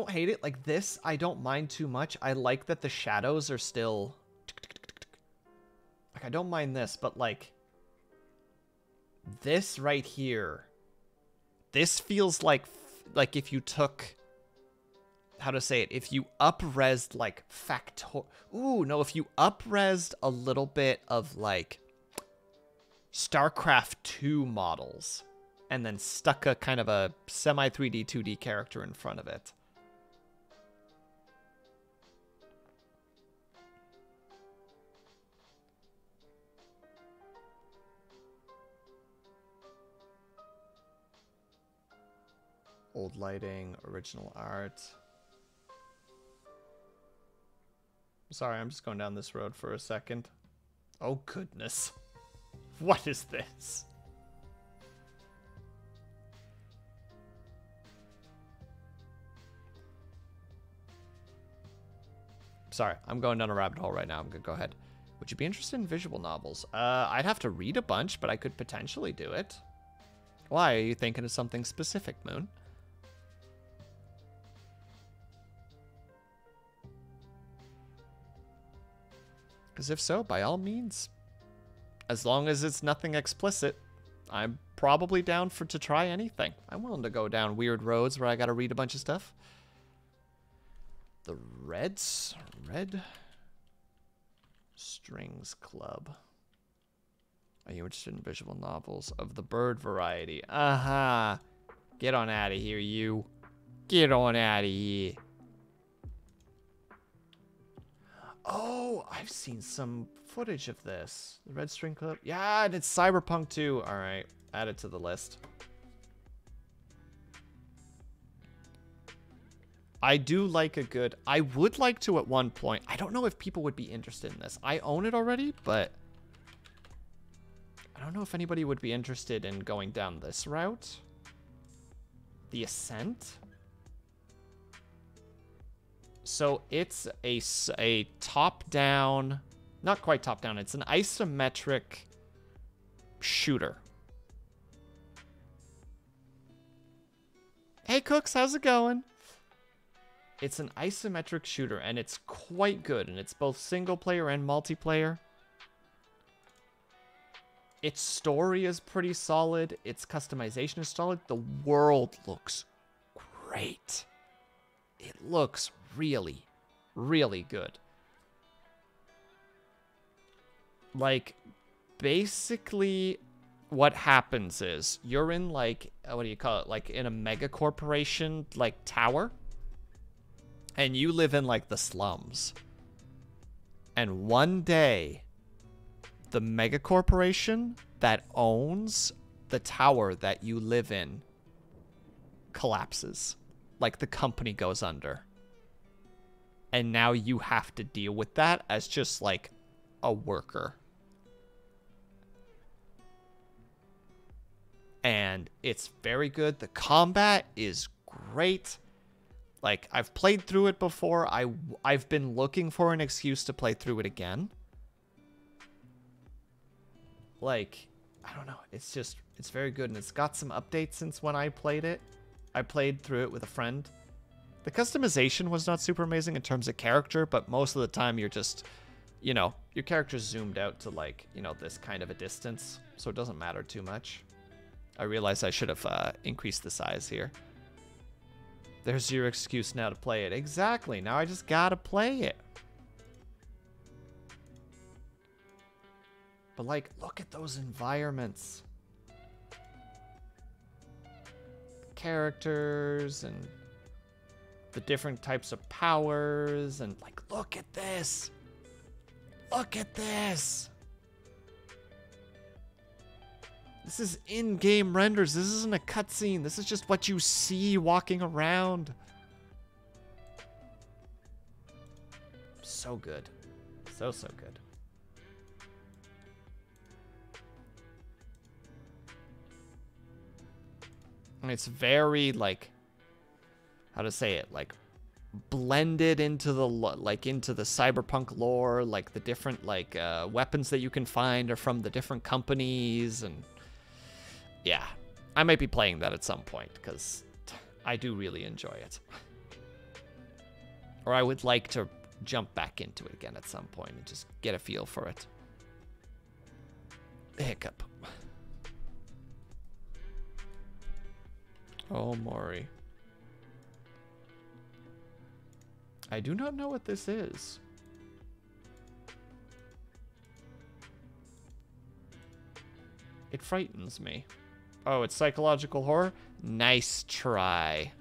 hate it. Like this, I don't mind too much. I like that the shadows are still like I don't mind this, but like this right here, this feels like if you took, how to say it, if you up-resed like if you up-resed a little bit of like StarCraft 2 models and then stuck a kind of a semi 3D 2D character in front of it. Old lighting, original art. Sorry, I'm just going down this road for a second. Oh, goodness. What is this? Sorry, I'm going down a rabbit hole right now. I'm going to go ahead. Would you be interested in visual novels? I'd have to read a bunch, but I could potentially do it. Why? Are you thinking of something specific, Moon? Because if so, by all means, as long as it's nothing explicit, I'm probably down to try anything. I'm willing to go down weird roads where I gotta read a bunch of stuff. The Red Strings Club. Are you interested in visual novels of the bird variety? Uh-huh. Get on out of here, you. Get on out of here. Oh, I've seen some footage of this. The Red String Club. Yeah, and it's Cyberpunk 2. All right, add it to the list. I do like a good... I would like to at one point. I don't know if people would be interested in this. I own it already, but... I don't know if anybody would be interested in going down this route. The Ascent. So it's a top-down, not quite top-down, it's an isometric shooter. Hey, Cooks, how's it going? It's an isometric shooter, and it's quite good, and it's both single-player and multiplayer. Its story is pretty solid. Its customization is solid. The world looks great. It looks really, really good. Like, basically, what happens is you're in, like, what do you call it? Like, in a mega corporation, like, tower. And you live in, like, the slums. And one day, the mega corporation that owns the tower that you live in collapses. Like, the company goes under. And now you have to deal with that as just, like, a worker. And it's very good. The combat is great. Like, I've played through it before. I've been looking for an excuse to play through it again. Like, I don't know. It's just, it's very good. And it's got some updates since when I played it. I played through it with a friend. The customization was not super amazing in terms of character, but most of the time you're just, you know, your character's zoomed out to, like, you know, this kind of a distance. So it doesn't matter too much. I realized I should have increased the size here. There's your excuse now to play it. Exactly. Now I just gotta play it. But, like, look at those environments. Characters and the different types of powers. And, like, look at this. Look at this. This is in-game renders. This isn't a cutscene. This is just what you see walking around. So good. So, so good. And it's very, like, how to say it? Like, blended into the, like, into the cyberpunk lore. Like, the different, like, weapons that you can find are from the different companies. And yeah, I might be playing that at some point because I do really enjoy it. Or I would like to jump back into it again at some point and just get a feel for it. Hiccup. Oh, Maury. I do not know what this is. It frightens me. Oh, it's psychological horror? Nice try.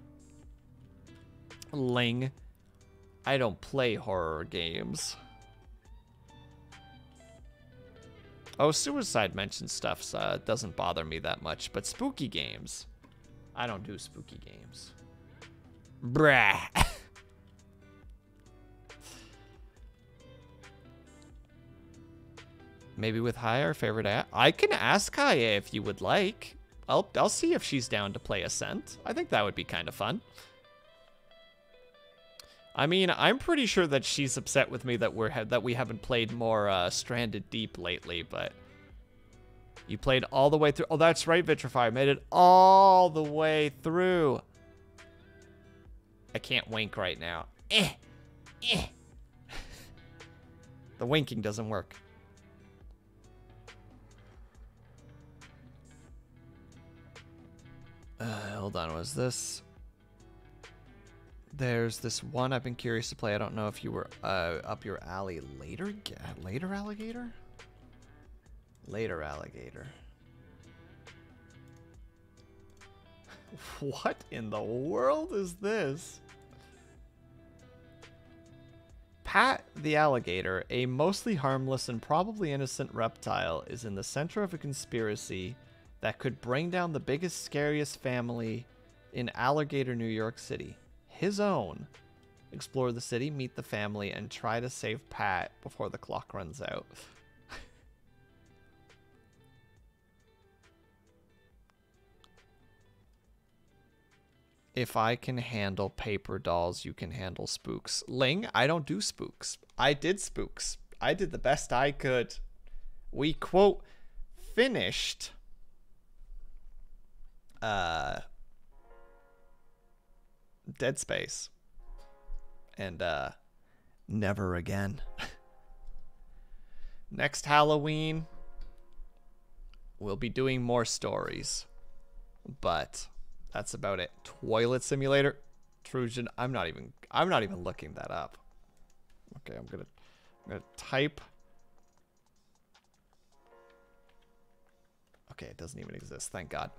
Ling. I don't play horror games. Oh, Suicide mentioned stuff, so it doesn't bother me that much. But spooky games. I don't do spooky games. Brah. Maybe with Haya, favorite app. I can ask Haya if you would like. I'll see if she's down to play Ascent. I think that would be kind of fun. I mean, I'm pretty sure that she's upset with me that we haven't played more Stranded Deep lately, but you played all the way through. Oh, that's right, Vitrifier made it all the way through. I can't wink right now. The winking doesn't work. Hold on, was this? There's this one I've been curious to play. I don't know if you were up your alley later. Later alligator? Later alligator. What in the world is this? Pat the alligator, a mostly harmless and probably innocent reptile, is in the center of a conspiracy that could bring down the biggest, scariest family in Alligator, New York City. His own. Explore the city, meet the family, and try to save Pat before the clock runs out. If I can handle paper dolls, you can handle spooks. Ling, I don't do spooks. I did spooks. I did the best I could. We, quote, finished Dead Space. And never again. Next Halloween, we'll be doing more stories. But that's about it. Toilet Simulator. Trujan, I'm not even looking that up. Okay, I'm gonna type. Okay, it doesn't even exist, thank God.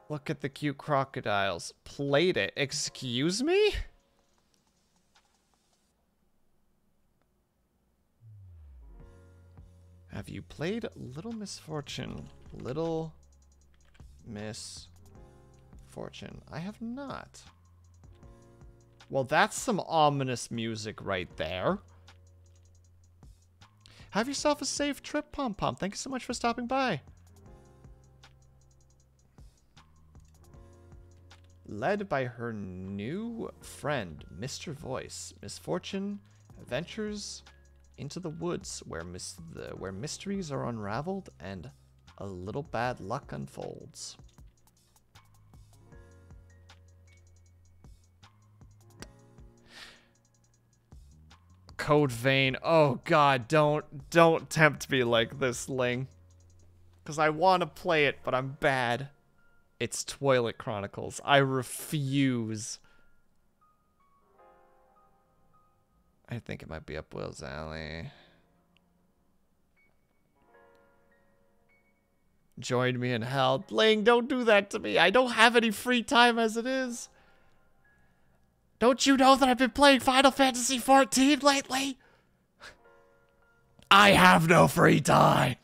Look at the cute crocodiles. Played it. Excuse me? Have you played Little Misfortune? Little Misfortune. I have not. Well, that's some ominous music right there. Have yourself a safe trip, Pom Pom. Thank you so much for stopping by. led by her new friend, Mr. Voice. Misfortune ventures into the woods where mysteries are unraveled and a little bad luck unfolds. Code Vein. Oh god, don't tempt me like this, Ling. Because I want to play it, but I'm bad. It's Toilet Chronicles. I refuse. I think it might be up Will's alley. Join me in hell. Ling, don't do that to me. I don't have any free time as it is. Don't you know that I've been playing Final Fantasy XIV lately? I have no free time.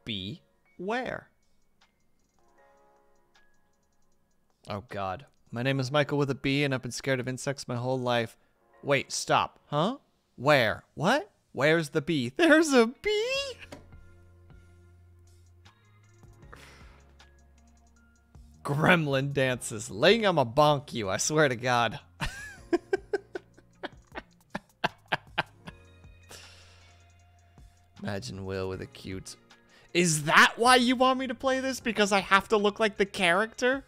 Beware. Oh god. My name is Michael with a B, and I've been scared of insects my whole life. Wait, stop. Huh? Where? What? Where's the bee? There's a bee? Gremlin dances. Ling, I'ma bonk you, I swear to God. Imagine Will with a cute... Is that why you want me to play this? Because I have to look like the character?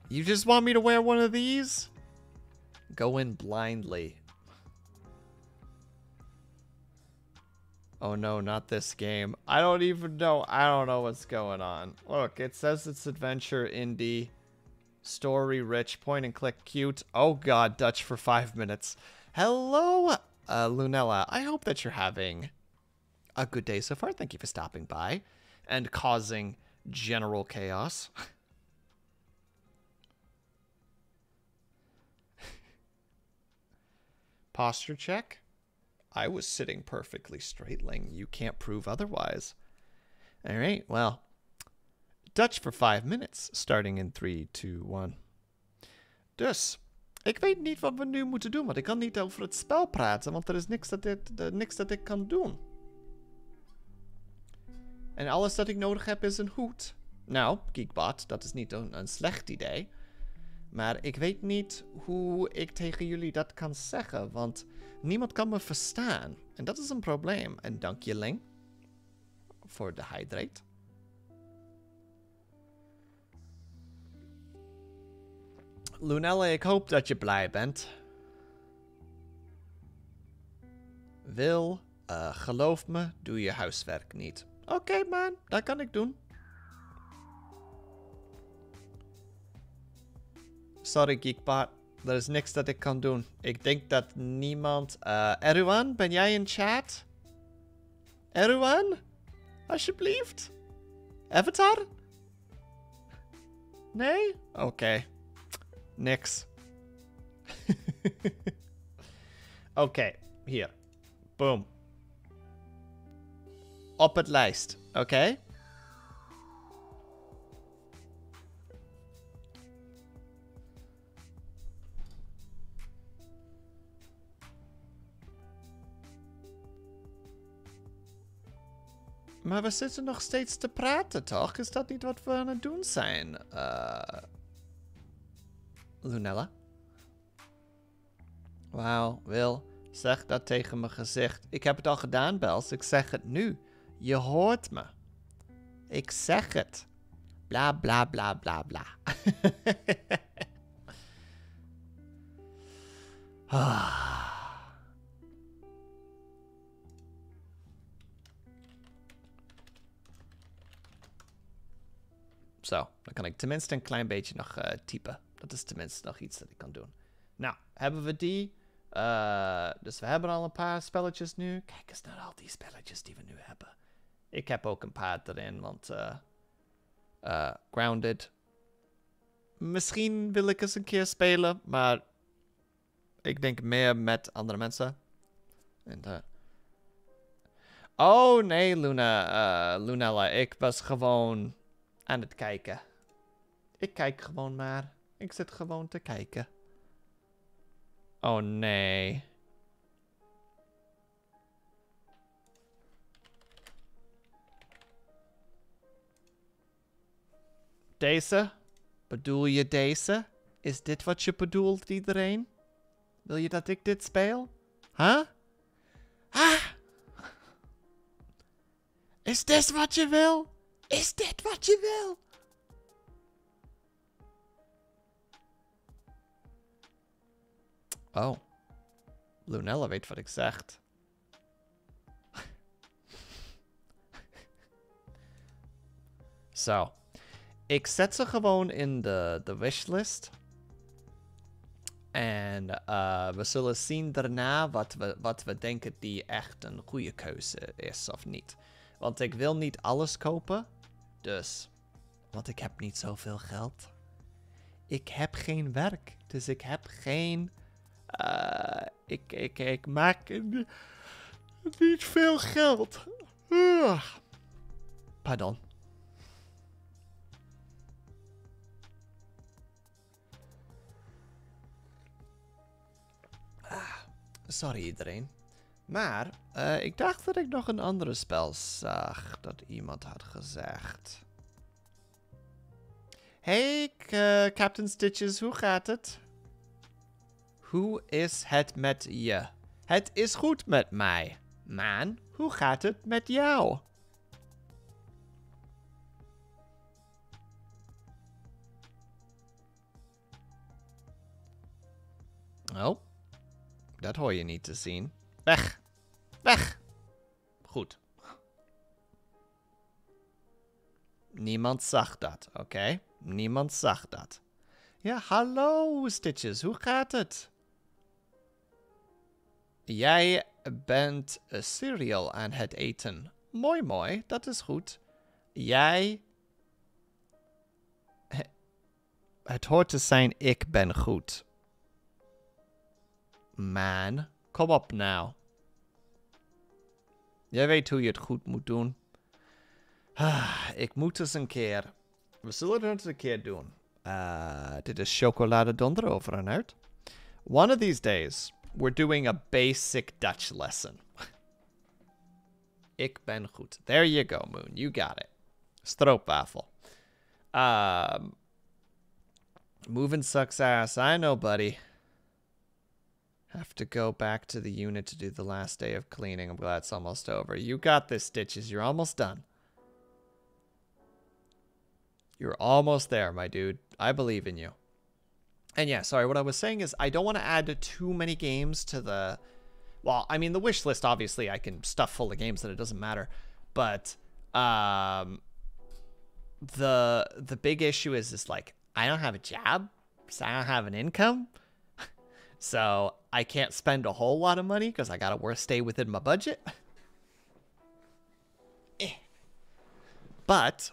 You just want me to wear one of these? Go in blindly. Oh no, not this game. I don't even know. I don't know what's going on. Look, it says it's adventure, indie, story rich, point and click cute. Oh god, Dutch for 5 minutes. Hello, Lunella. I hope that you're having a good day so far. Thank you for stopping by and causing general chaos. Posture check. I was sitting perfectly straight, Ling. You can't prove otherwise. All right, well. Dutch for 5 minutes, starting in 3, 2, 1. Dus, ik weet niet wat we nu moeten doen, want ik kan niet over het spel praten, want er is niks dat ik kan doen. En alles dat ik nodig heb is een hoed. Nou, Geekbot, dat is niet een slecht idee. Maar ik weet niet hoe ik tegen jullie dat kan zeggen, want niemand kan me verstaan. En dat is een probleem. En dank je, Ling, voor de hydrate. Lunella, ik hoop dat je blij bent. Wil, geloof me, doe je huiswerk niet. Oké, man, dat kan ik doen. Sorry, Geekbot. Er is niks dat ik kan doen. Ik denk dat niemand... Erwan, ben jij in chat? Erwan? Alsjeblieft? Avatar? Nee? Oké. Niks. Oké, hier. Boom. Op het lijst. Oké? Maar we zitten nog steeds te praten, toch? Is dat niet wat we aan het doen zijn? Lunella? Wauw, Will. Zeg dat tegen mijn gezicht. Ik heb het al gedaan, Bels. Ik zeg het nu. Je hoort me. Ik zeg het. Bla, bla, bla, bla, bla. Zo, dan kan ik tenminste een klein beetje nog typen. Dat is tenminste nog iets dat ik kan doen. Nou, hebben we die. Dus we hebben al een paar spelletjes nu. Kijk eens naar al die spelletjes die we nu hebben. Ik heb ook een paar erin, want... Grounded. Misschien wil ik eens een keer spelen, maar... Ik denk meer met andere mensen. En, oh, nee, Lunella. Ik was gewoon aan het kijken. Ik kijk gewoon maar. Ik zit gewoon te kijken. Oh nee. Deze? Bedoel je deze? Is dit wat je bedoelt, iedereen? Wil je dat ik dit speel? Huh? Ah! Is dit wat je wil? Is dit wat je wil? Oh. Lunella weet wat ik zeg. Zo. Ik zet ze gewoon in de wishlist. En we zullen zien daarna wat we denken die echt een goede keuze is of niet. Want ik wil niet alles kopen. Dus. Want ik heb niet zoveel geld. Ik heb geen werk. Dus ik heb geen... Ik maak niet veel geld. Pardon. Sorry iedereen. Maar ik dacht dat ik nog een andere spel zag dat iemand had gezegd. Hey Captain Stitches, hoe gaat het? Hoe is het met je? Het is goed met mij. Man, hoe gaat het met jou? Oh, dat hoor je niet te zien. Weg. Weg. Goed. Niemand zag dat, oké? Niemand zag dat. Ja, hallo Stitches, hoe gaat het? Jij bent cereal aan het eten. Mooi, mooi, dat is goed. Jij... Het hoort te zijn, ik ben goed. Man, kom op nou. Jij weet hoe je het goed moet doen. Ik moet eens een keer... We zullen het een keer doen. Dit is chocolade donder over en uit. One of these days, we're doing a basic Dutch lesson. Ik ben goed. There you go, Moon. You got it. Stroopwafel. Moving sucks ass. I know, buddy. Have to go back to the unit to do the last day of cleaning. I'm glad it's almost over. You got this, Stitches. You're almost done. You're almost there, my dude. I believe in you. And yeah, sorry, what I was saying is I don't want to add too many games to the... Well, I mean, the wish list, obviously, I can stuff full of games that it doesn't matter. But the big issue is like, I don't have a job, so I don't have an income. So I can't spend a whole lot of money because I got to stay within my budget. But...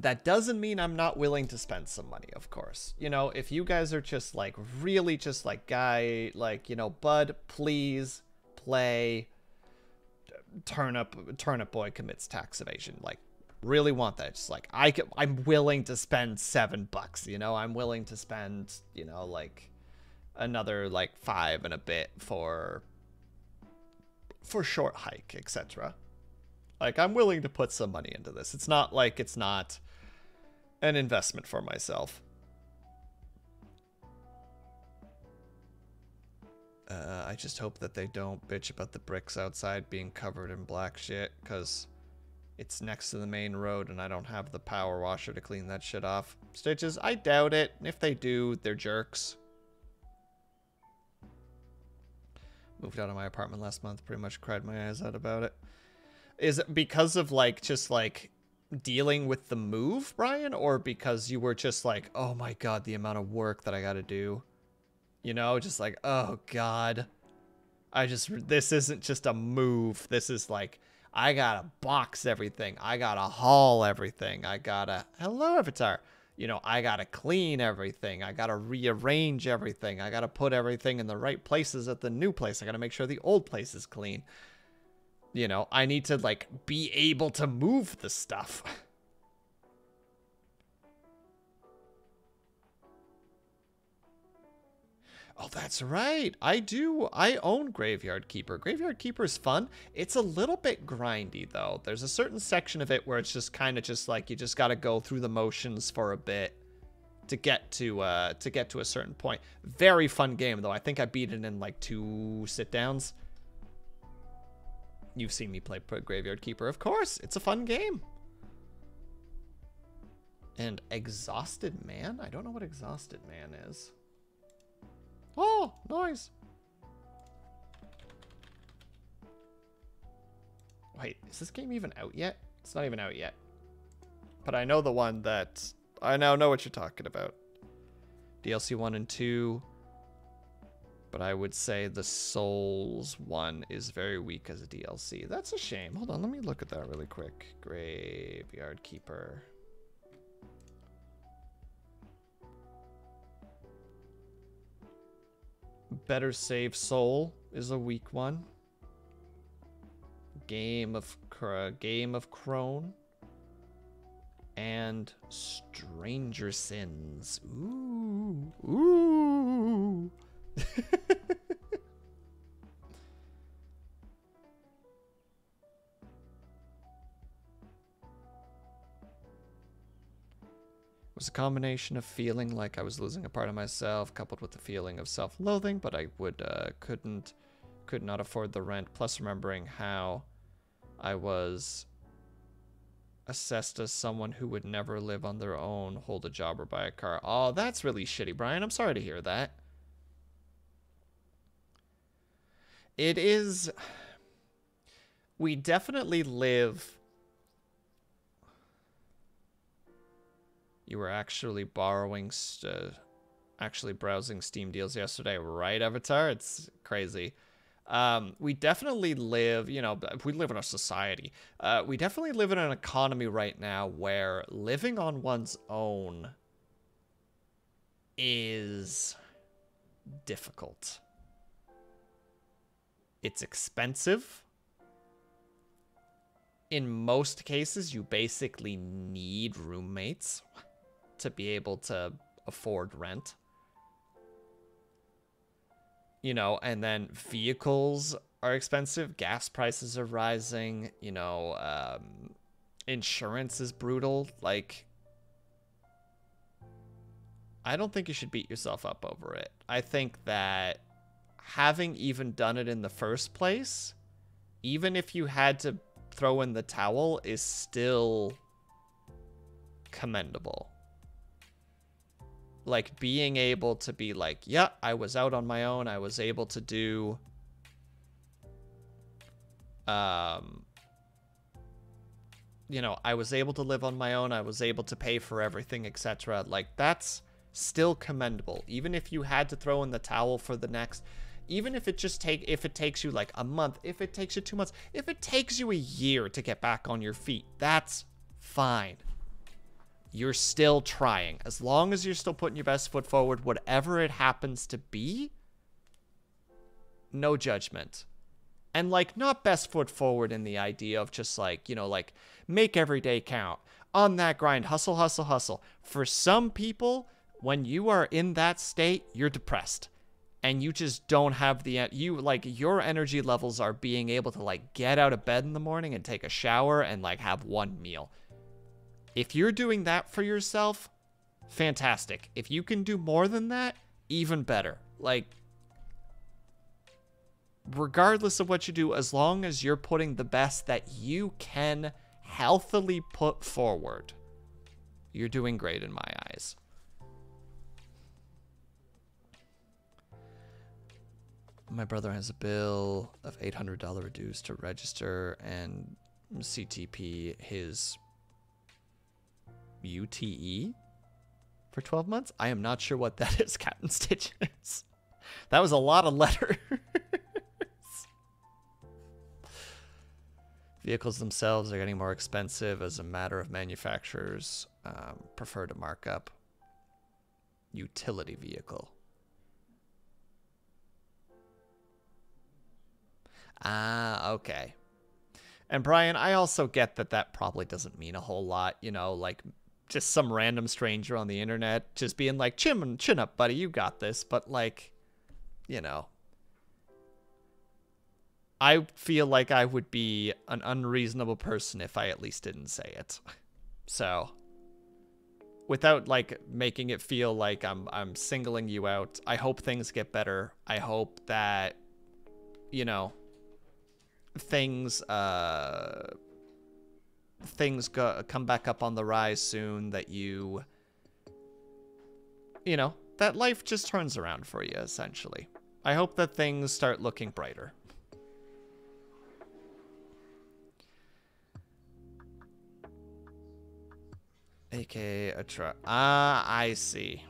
that doesn't mean I'm not willing to spend some money, of course. You know, if you guys are just like, really just like, guy, like, you know, bud, please play Turnip Boy Commits Tax Evasion. Like, really want that. Just like, I'm willing to spend $7, you know? I'm willing to spend, you know, like, another, like, 5 and a bit for Short Hike, etc. Like, I'm willing to put some money into this. It's not like it's not an investment for myself. I just hope that they don't bitch about the bricks outside being covered in black shit, because it's next to the main road and I don't have the power washer to clean that shit off. Stitches, I doubt it. If they do, they're jerks. Moved out of my apartment last month. Pretty much cried my eyes out about it. Is it because of, like, just, like, dealing with the move, Brian? Or because you were just like, oh my god, the amount of work that I gotta do? You know, just like, oh god. This isn't just a move. This is like, I gotta box everything. I gotta haul everything. I gotta, hello, Avatar. You know, I gotta clean everything. I gotta rearrange everything. I gotta put everything in the right places at the new place. I gotta make sure the old place is clean. You know, I need to, like, be able to move the stuff. Oh, that's right. I do. I own Graveyard Keeper. Graveyard Keeper is fun. It's a little bit grindy, though. There's a certain section of it where it's just kind of just like you just got to go through the motions for a bit to get to a certain point. Very fun game, though. I think I beat it in like 2 sit-downs. You've seen me play Graveyard Keeper. Of course, it's a fun game. And Exhausted Man? I don't know what Exhausted Man is. Oh, noise. Wait, is this game even out yet? It's not even out yet. But I know the one that... I now know what you're talking about. DLC 1 and 2. But I would say the Souls one is very weak as a DLC. That's a shame. Hold on, let me look at that really quick. Graveyard Keeper. Better Save Soul is a weak one. Game of Crone. And Stranger Sins. Ooh. Ooh. It was a combination of feeling like I was losing a part of myself, coupled with the feeling of self-loathing, but I could not afford the rent, plus remembering how I was assessed as someone who would never live on their own, hold a job, or buy a car. Oh, that's really shitty, Brian. I'm sorry to hear that. It is... We definitely live... You were actually actually browsing Steam deals yesterday, right, Avatar? It's crazy. We definitely live, you know, we live in a society. We definitely live in an economy right now where living on one's own is difficult. It's expensive. In most cases, you basically need roommates to be able to afford rent. You know, and then vehicles are expensive. Gas prices are rising. You know, insurance is brutal. Like, I don't think you should beat yourself up over it. I think that having even done it in the first place, even if you had to throw in the towel, is still commendable. Like, being able to be like, yeah, I was out on my own. I was able to do, you know, I was able to live on my own. I was able to pay for everything, etc. Like, that's still commendable. Even if you had to throw in the towel for the next, even if it just if it takes you like a month, if it takes you 2 months, if it takes you a year to get back on your feet, that's fine. You're still trying. As long as you're still putting your best foot forward, whatever it happens to be, no judgment. And, like, not best foot forward in the idea of just, like, you know, like, make every day count. On that grind, hustle, hustle, hustle. For some people, when you are in that state, you're depressed. And you just don't have your energy levels are being able to, like, get out of bed in the morning and take a shower and, like, have one meal. If you're doing that for yourself, fantastic. If you can do more than that, even better. Like, regardless of what you do, as long as you're putting the best that you can healthily put forward, you're doing great in my eyes. My brother has a bill of $800 reduced to register and CTP his UTE for 12 months. I am not sure what that is, Captain Stitches. That was a lot of letters. Vehicles themselves are getting more expensive as a matter of manufacturers prefer to mark up utility vehicle. Ah, okay. And Brian, I also get that that probably doesn't mean a whole lot, you know, like just some random stranger on the internet just being like, chin up, buddy, you got this. But, like, you know, I feel like I would be an unreasonable person if I at least didn't say it. So, without like making it feel like I'm singling you out, I hope things get better. I hope that, you know, things come back up on the rise soon, that you know, that life just turns around for you, essentially. I hope that things start looking brighter. AKA a truck. Ah, I see.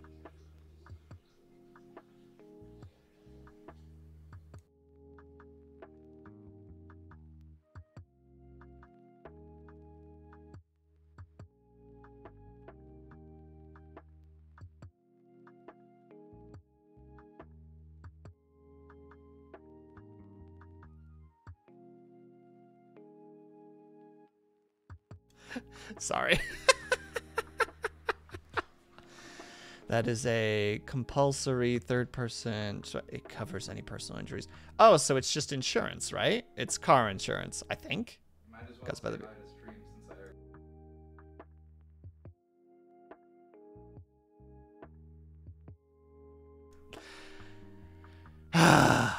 Sorry. That is a compulsory third person. So it covers any personal injuries. Oh, so it's just insurance, right? It's car insurance, I think. Might as well say bye to stream since I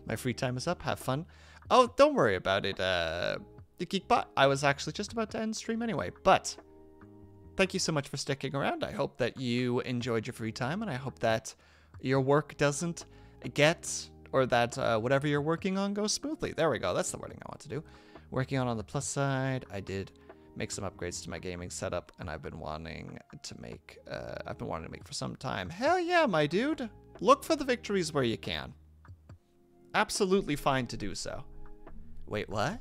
My free time is up. Have fun. Oh, don't worry about it, the Geekbot. I was actually just about to end stream anyway, but thank you so much for sticking around. I hope that you enjoyed your free time, and I hope that your work doesn't get, or that whatever you're working on goes smoothly. There we go. That's the wording I want to do. Working on the plus side, I did make some upgrades to my gaming setup, and I've been wanting to make for some time. Hell yeah, my dude. Look for the victories where you can. Absolutely fine to do so. Wait, what?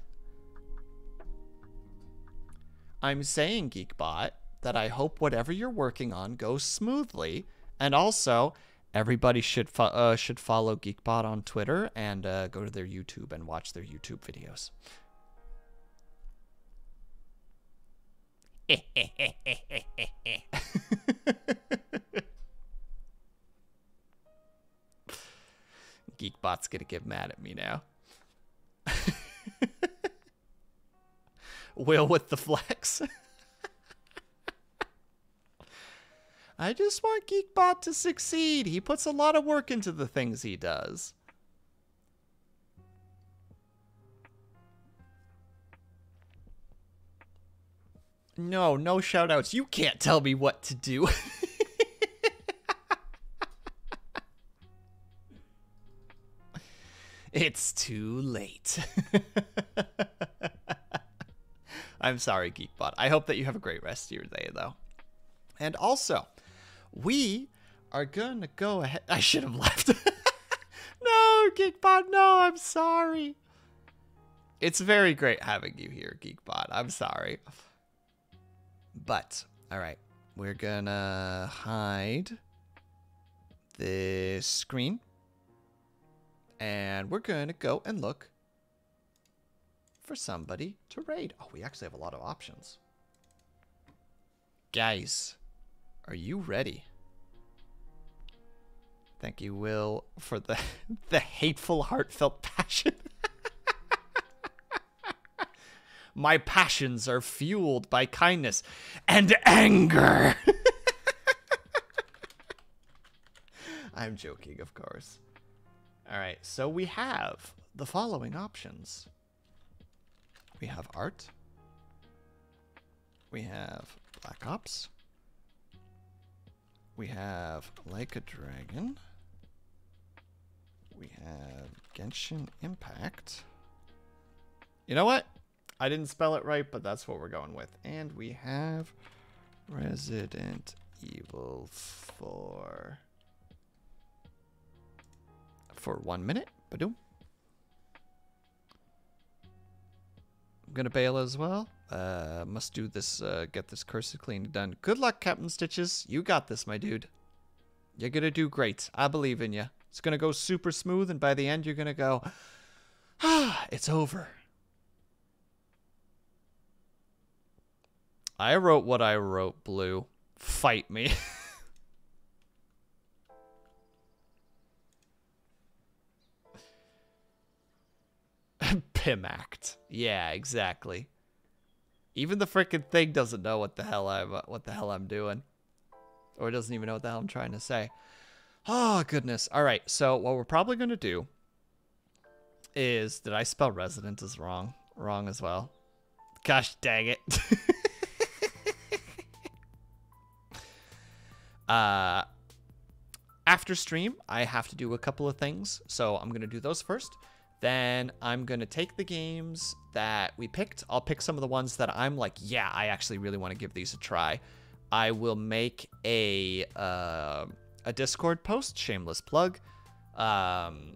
I'm saying, Geekbot, that I hope whatever you're working on goes smoothly, and also everybody should follow Geekbot on Twitter and go to their YouTube and watch their YouTube videos. Geekbot's gonna get mad at me now. Will with the flex. I just want Geekbot to succeed. He puts a lot of work into the things he does. No shoutouts. You can't tell me what to do. It's too late. I'm sorry, Geekbot. I hope that you have a great rest of your day, though. And also, we are going to go ahead. I should have left. No, Geekbot, no, I'm sorry. It's very great having you here, Geekbot. I'm sorry. But, all right, we're going to hide this screen. And we're going to go and look for somebody to raid. Oh, we actually have a lot of options. Guys, are you ready? Thank you, Will, for the hateful, heartfelt passion. My passions are fueled by kindness and anger. I'm joking, of course. All right, so we have the following options. We have art. We have Black Ops. We have Like a Dragon. We have Genshin Impact. You know what? I didn't spell it right, but that's what we're going with. And we have Resident Evil 4. For 1 minute. Badoom. I'm gonna bail as well. Must do this, get this cursor clean done. Good luck, Captain Stitches. You got this, my dude. You're gonna do great. I believe in you. It's gonna go super smooth, and by the end, you're gonna go, ah, it's over. I wrote what I wrote, Blue. Fight me. Pim act. Yeah, exactly. Even the freaking thing doesn't know what the hell I'm doing, or it doesn't even know what the hell I'm trying to say. Oh goodness. All right. So what we're probably gonna do is, did I spell resident as wrong? Wrong as well. Gosh dang it. After stream, I have to do a couple of things, so I'm gonna do those first. Then I'm gonna take the games that we picked. I'll pick some of the ones that I'm like, yeah, I actually really want to give these a try. I will make a Discord post, shameless plug, in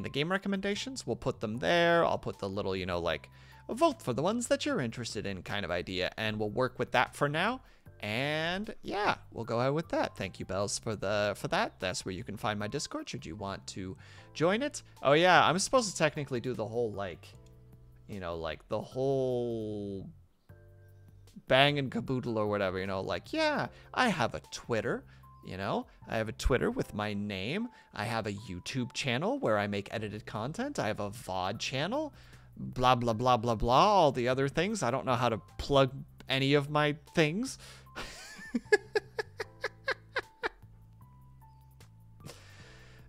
the game recommendations. We'll put them there. I'll put the little, you know, like, vote for the ones that you're interested in kind of idea, and we'll work with that for now. And yeah, we'll go ahead with that. Thank you, Bells, for that. That's where you can find my Discord should you want to join it. Oh yeah, I'm supposed to technically do the whole, like, you know, like the whole bang and caboodle or whatever, you know, like, yeah, I have a Twitter, you know, I have a Twitter with my name. I have a YouTube channel where I make edited content. I have a VOD channel, blah, blah, blah, blah, blah, all the other things. I don't know how to plug any of my things.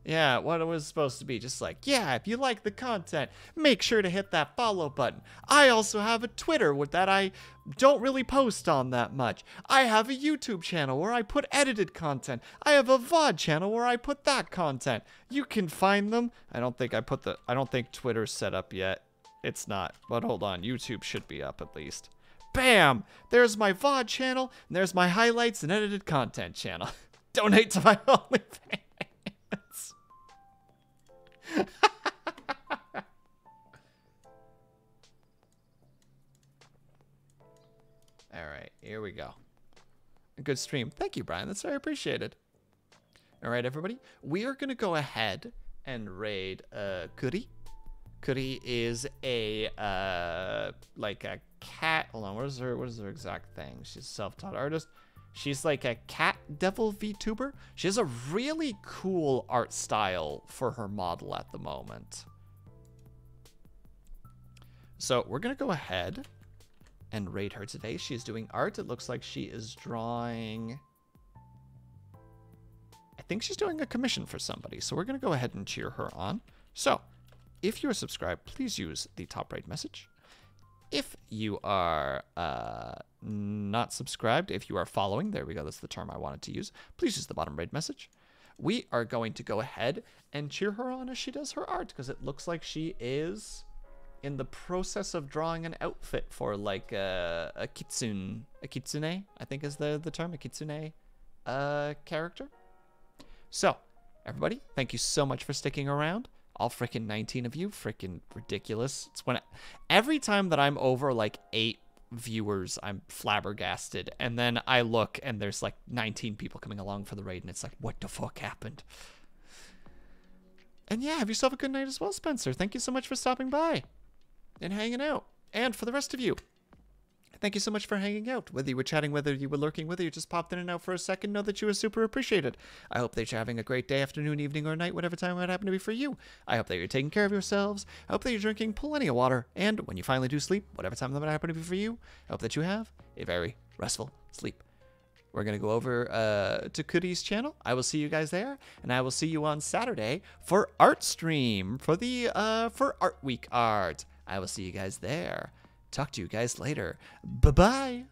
Yeah, what it was supposed to be, just like, yeah, if you like the content, make sure to hit that follow button. I also have a Twitter that I don't really post on that much. I have a YouTube channel where I put edited content. I have a VOD channel where I put that content. You can find them. I don't think Twitter's set up yet. It's not, but hold on, YouTube should be up at least. Bam! There's my VOD channel, and there's my highlights and edited content channel. Donate to my OnlyFans. All right, here we go. A good stream. Thank you, Brian. That's very appreciated. All right, everybody. We are going to go ahead and raid Kuri. Kuri is a like a cat. Hold on, what is her exact thing? She's a self-taught artist. She's like a cat devil VTuber. She has a really cool art style for her model at the moment. So we're gonna go ahead and raid her today. She's doing art. It looks like she is drawing, I think she's doing a commission for somebody. So we're gonna go ahead and cheer her on. So if you are subscribed, please use the top right message. If you are not subscribed, if you are following, there we go, that's the term I wanted to use, please use the bottom right message. We are going to go ahead and cheer her on as she does her art, because it looks like she is in the process of drawing an outfit for like a kitsune, I think is the term, a kitsune character. So, everybody, thank you so much for sticking around. All freaking 19 of you, freaking ridiculous. It's when every time that I'm over like 8 viewers, I'm flabbergasted, and then I look and there's like 19 people coming along for the raid, and it's like, what the fuck happened? And yeah, have yourself a good night as well, Spencer. Thank you so much for stopping by and hanging out. And for the rest of you, thank you so much for hanging out. Whether you were chatting, whether you were lurking, whether you just popped in and out for a second, know that you were super appreciated. I hope that you're having a great day, afternoon, evening, or night, whatever time it might happen to be for you. I hope that you're taking care of yourselves. I hope that you're drinking plenty of water. And when you finally do sleep, whatever time that might happen to be for you, I hope that you have a very restful sleep. We're going to go over to Kuri's channel. I will see you guys there. And I will see you on Saturday for Art Stream, for the for Art Week Art. I will see you guys there. Talk to you guys later. Bye-bye.